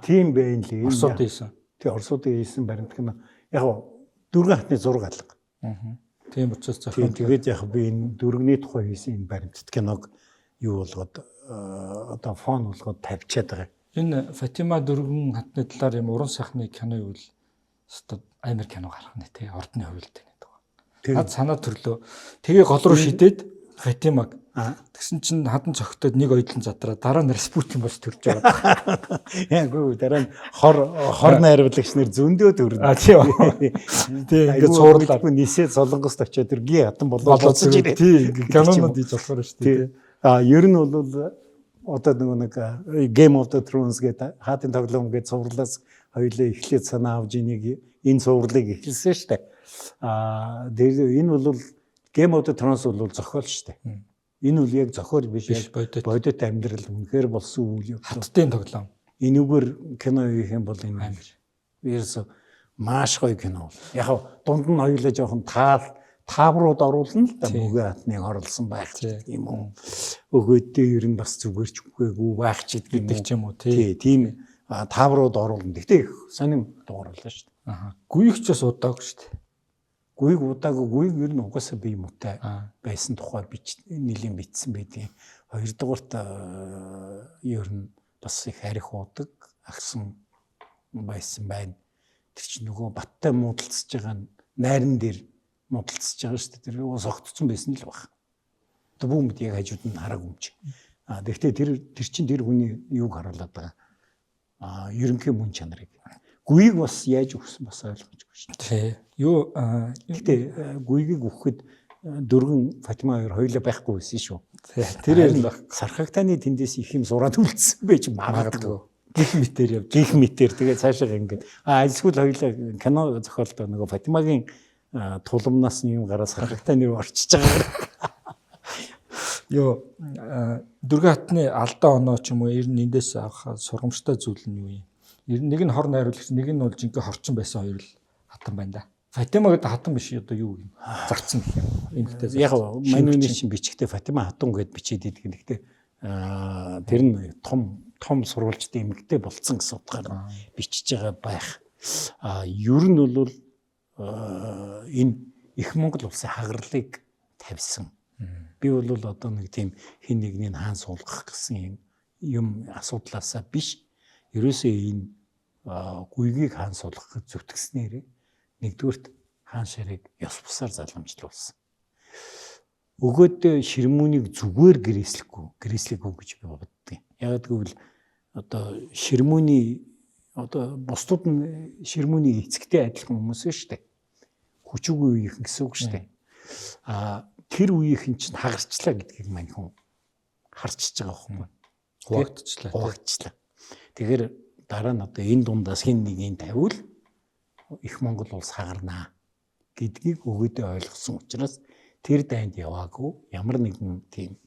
Тийм байна лээ. Оросууд хийсэн. Тэг Оросууд хийсэн баримт кино. Яг дөрвөн хатны зураг алга. Тийм учраас зохион. Тэгээд яг би энэ дөрөвний тухай хийсэн энэ баримтат киног юу болгоод одоо фон болгоод тавьчаад байгаа. Энэ Фатима дөрвөн хатны талаар юм уран сайхны кино юу л өстө амар кино гарах нэ тий ордны хувьд гэдэг. Над санаа төрлөө. Тэгээ гол руу шидээд Фатимаг тэгсэн чинь хадан цогтод нэг ойдлон задраа дараа нь Распутин бос төрж байгаа. Яг үгүй дараа нь хор найруулагч нар зөндөө төрнө. Тий ингээд цуурлаа. Нисээ солонгост очиод тэр ги хатан болоолцож ирээ. Тий кинонод хийж болохоор шүү дээ. Ер нь бол одоо нэг Game of the Thrones гэдэг хаатын тоглоом гэдэг цувралаас хоёулаа эхлээд санаа авж энийг энэ цувралыг эхэлсэн шүү дээ. Энэ бол Game of the Thrones бол зохиол шүү дээ. Энэ үл яг зохиол биш яг бодит амьдрал үнэхээр болсон үйл явдал. Хаттын тоглоом. Энэгээр кино хийх юм бол энэ амар. Ерөөсө маш гоё кино. Яг дунд нь хоёулаа жоохон тааврууд оруулна л да мөгөө хатныг оруулсан байх юм уу. Өгөөдөө ер нь бас зүгээр ч үгүйгүй байх ч гэдэг ч юм уу тий. Тийм тааврууд оруулна. Гэхдээ их сонирм дууралаа шүү дээ. Гүйгч бас удаагүй шүү дээ. Гүйг удаагүй гүйг ер нь угаасаа бие муутай байсан тухай нэлийн бичсэн байдیں۔ Хоёрдугаарт ер нь бас их арих уудаг агсан байсан байна. Тэр чинь нөгөө баттай муудалцж байгаа найран дээр муудалцж байгаа шүү дээ. Тэр уус огтцсон байсан л баг. Одоо бүгд яг хажууд нь хараг өмч. Тэгэхдээ тэр чинь тэр хүний юуг харуулдаг. Ерөнхий мөн чанарыг. гүйг бас яаж өгсөн бас ойлгомжгүй шүү дээ. Тий. Юу Гэтэ гүйгийг өгөхөд дөрвөн Фатима хоёроо байхгүй байсан шүү. тэр юм баг. Сархагтааны тэндээс их юм зураад үлдсэн байж магадгүй. Гих мэтэр явж. Гих мэтэр тэгээ цаашаа ингээд эсвэл хоёлаа кино зохиолдоо нөгөө Фатимагийн туламнаас юм гараа сархагтааны руу орчиж байгаа. Юу Дүргийн хатны алдаа оноо ч юм уу ер нь эндээс авах сургамжтай зүйл нь юу юм? Ер нь нэг нь хор найруулагч, нэг нь бол жинхэнэ хорчин байсан хоёр л хатан байна да. Фатима гэдэг хатан биш одоо юу юм? Зарцсан гэх юм. Эмэгтэй. Яг манайны чинь бичгтээ Фатима хатан гэд бичээд идэг. Гэхдээ тэр нь том сурвалжтай эмэгтэй болцсон гэсэн утгаар бичиж байгаа байх. Ер нь бол энэ их Монгол улсын хагарлыг тавьсан. Би бол одоо нэг тийм хин нэгний хаан суулгах гэсэн юм асуудлаасаа биш. Ерөөсөө энэ гүйгийг хаан суулгахыг зүтгэснээр нэгдүгürt хаан шарыг ёс бусаар залгамжлуулсан. Өгөөд ширмүүнийг зүгээр гэрээслэхгүй гэж би боддгийн. Яг гэвэл одоо ширмүүний одоо бусдууд нь ширмүүний эцэгтэй адилхан хүмүүс шүү дээ. Хүчгүй үеийнхэн гэсэн үг шүү дээ. Тэр үеийнхэн чинь хагарчлаа гэдгийг мань хүн харчиж байгаа байхгүй. Хуваагдчихлаа. Тэгэхээр дараа нь одоо энэ дундаас хин нэг юм тавиул их Монгол улс хагарнаа гэдгийг өгөөдөө ойлгосон учраас тэр дайнд яваагүй ямар нэгэн тийм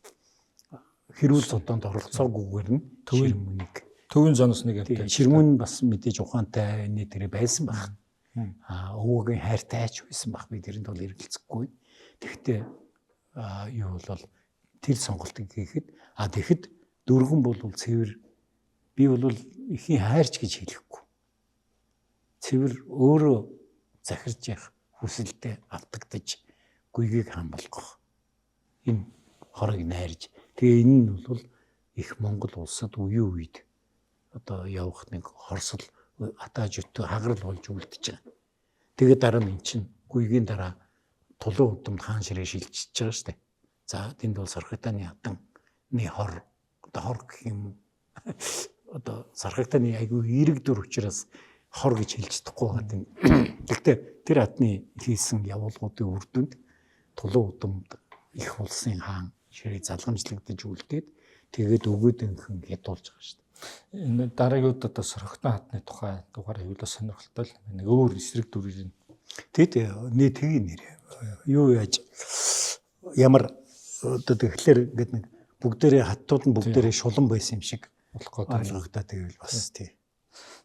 хэрүүл зодонд оролцоогүйгээр нь төвийн зоноос нэг явдаг. Ширмүүн бас мэдээж ухаантай энэ тэр байсан баг. Өвөгийн хайртай ч байсан баг. Би тэрэнд бол эргэлзэхгүй. Тэгэхдээ юу бол тэр сонголтыг хийхэд тэгэхэд дөргөн бол цэвэр би бол ихийн хайрч гэж хэлэхгүй. Цэвэр өөрөө захирж явах хүсэлтэд автагдаж гүйгийг хаан болгох. Энэ хорыг найрж. Тэгээ энэ нь бол их Монгол улсад үеийн үед одоо явах нэг хорсол атааж өтөө хагарал болж үлдэж байгаа. Тэгээ дараа нь эн чинь гүйгийн дараа тулуун удамд хаан ширээ шилжиж байгаа шүү дээ. За тэнд бол Сархагтааны хатаны хор одоо хор гэх юм одоо Сархагтааны айгүй эерэг дүр учраас хор гэж хэлж чадахгүй байгаа юм. Гэхдээ тэр хатны хийсэн явуулгуудын үр дүнд тулуун удамд их улсын хаан ширээ залгамжлагдаж үлдээд тэгээд өгөөдөнхөн ядуулж байгаа шүү дээ. Энэ дараагийн удаад Сархагтааны хатны тухай дугаар хийвэл сонирхолтой л нэг өөр эсрэг дүрийн. Тэгэд тгийн нэр юу яаж ямар одоо тэгэхээр ингээд нэг бүгдээрээ хаттууд нь бүгдээрээ шулан байсан юм шиг болох ойлгогдоо тэгвэл бас тий.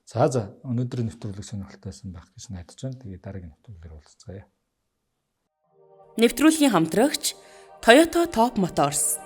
За өнөөдрийн нэвтрүүлэг сонирхолтой байсан байх гэж найдаж байна. Тэгээд дараагийн нэвтрүүлгээр уулзцаая. Нэвтрүүлгийн хамтрагч Toyota Top Motors.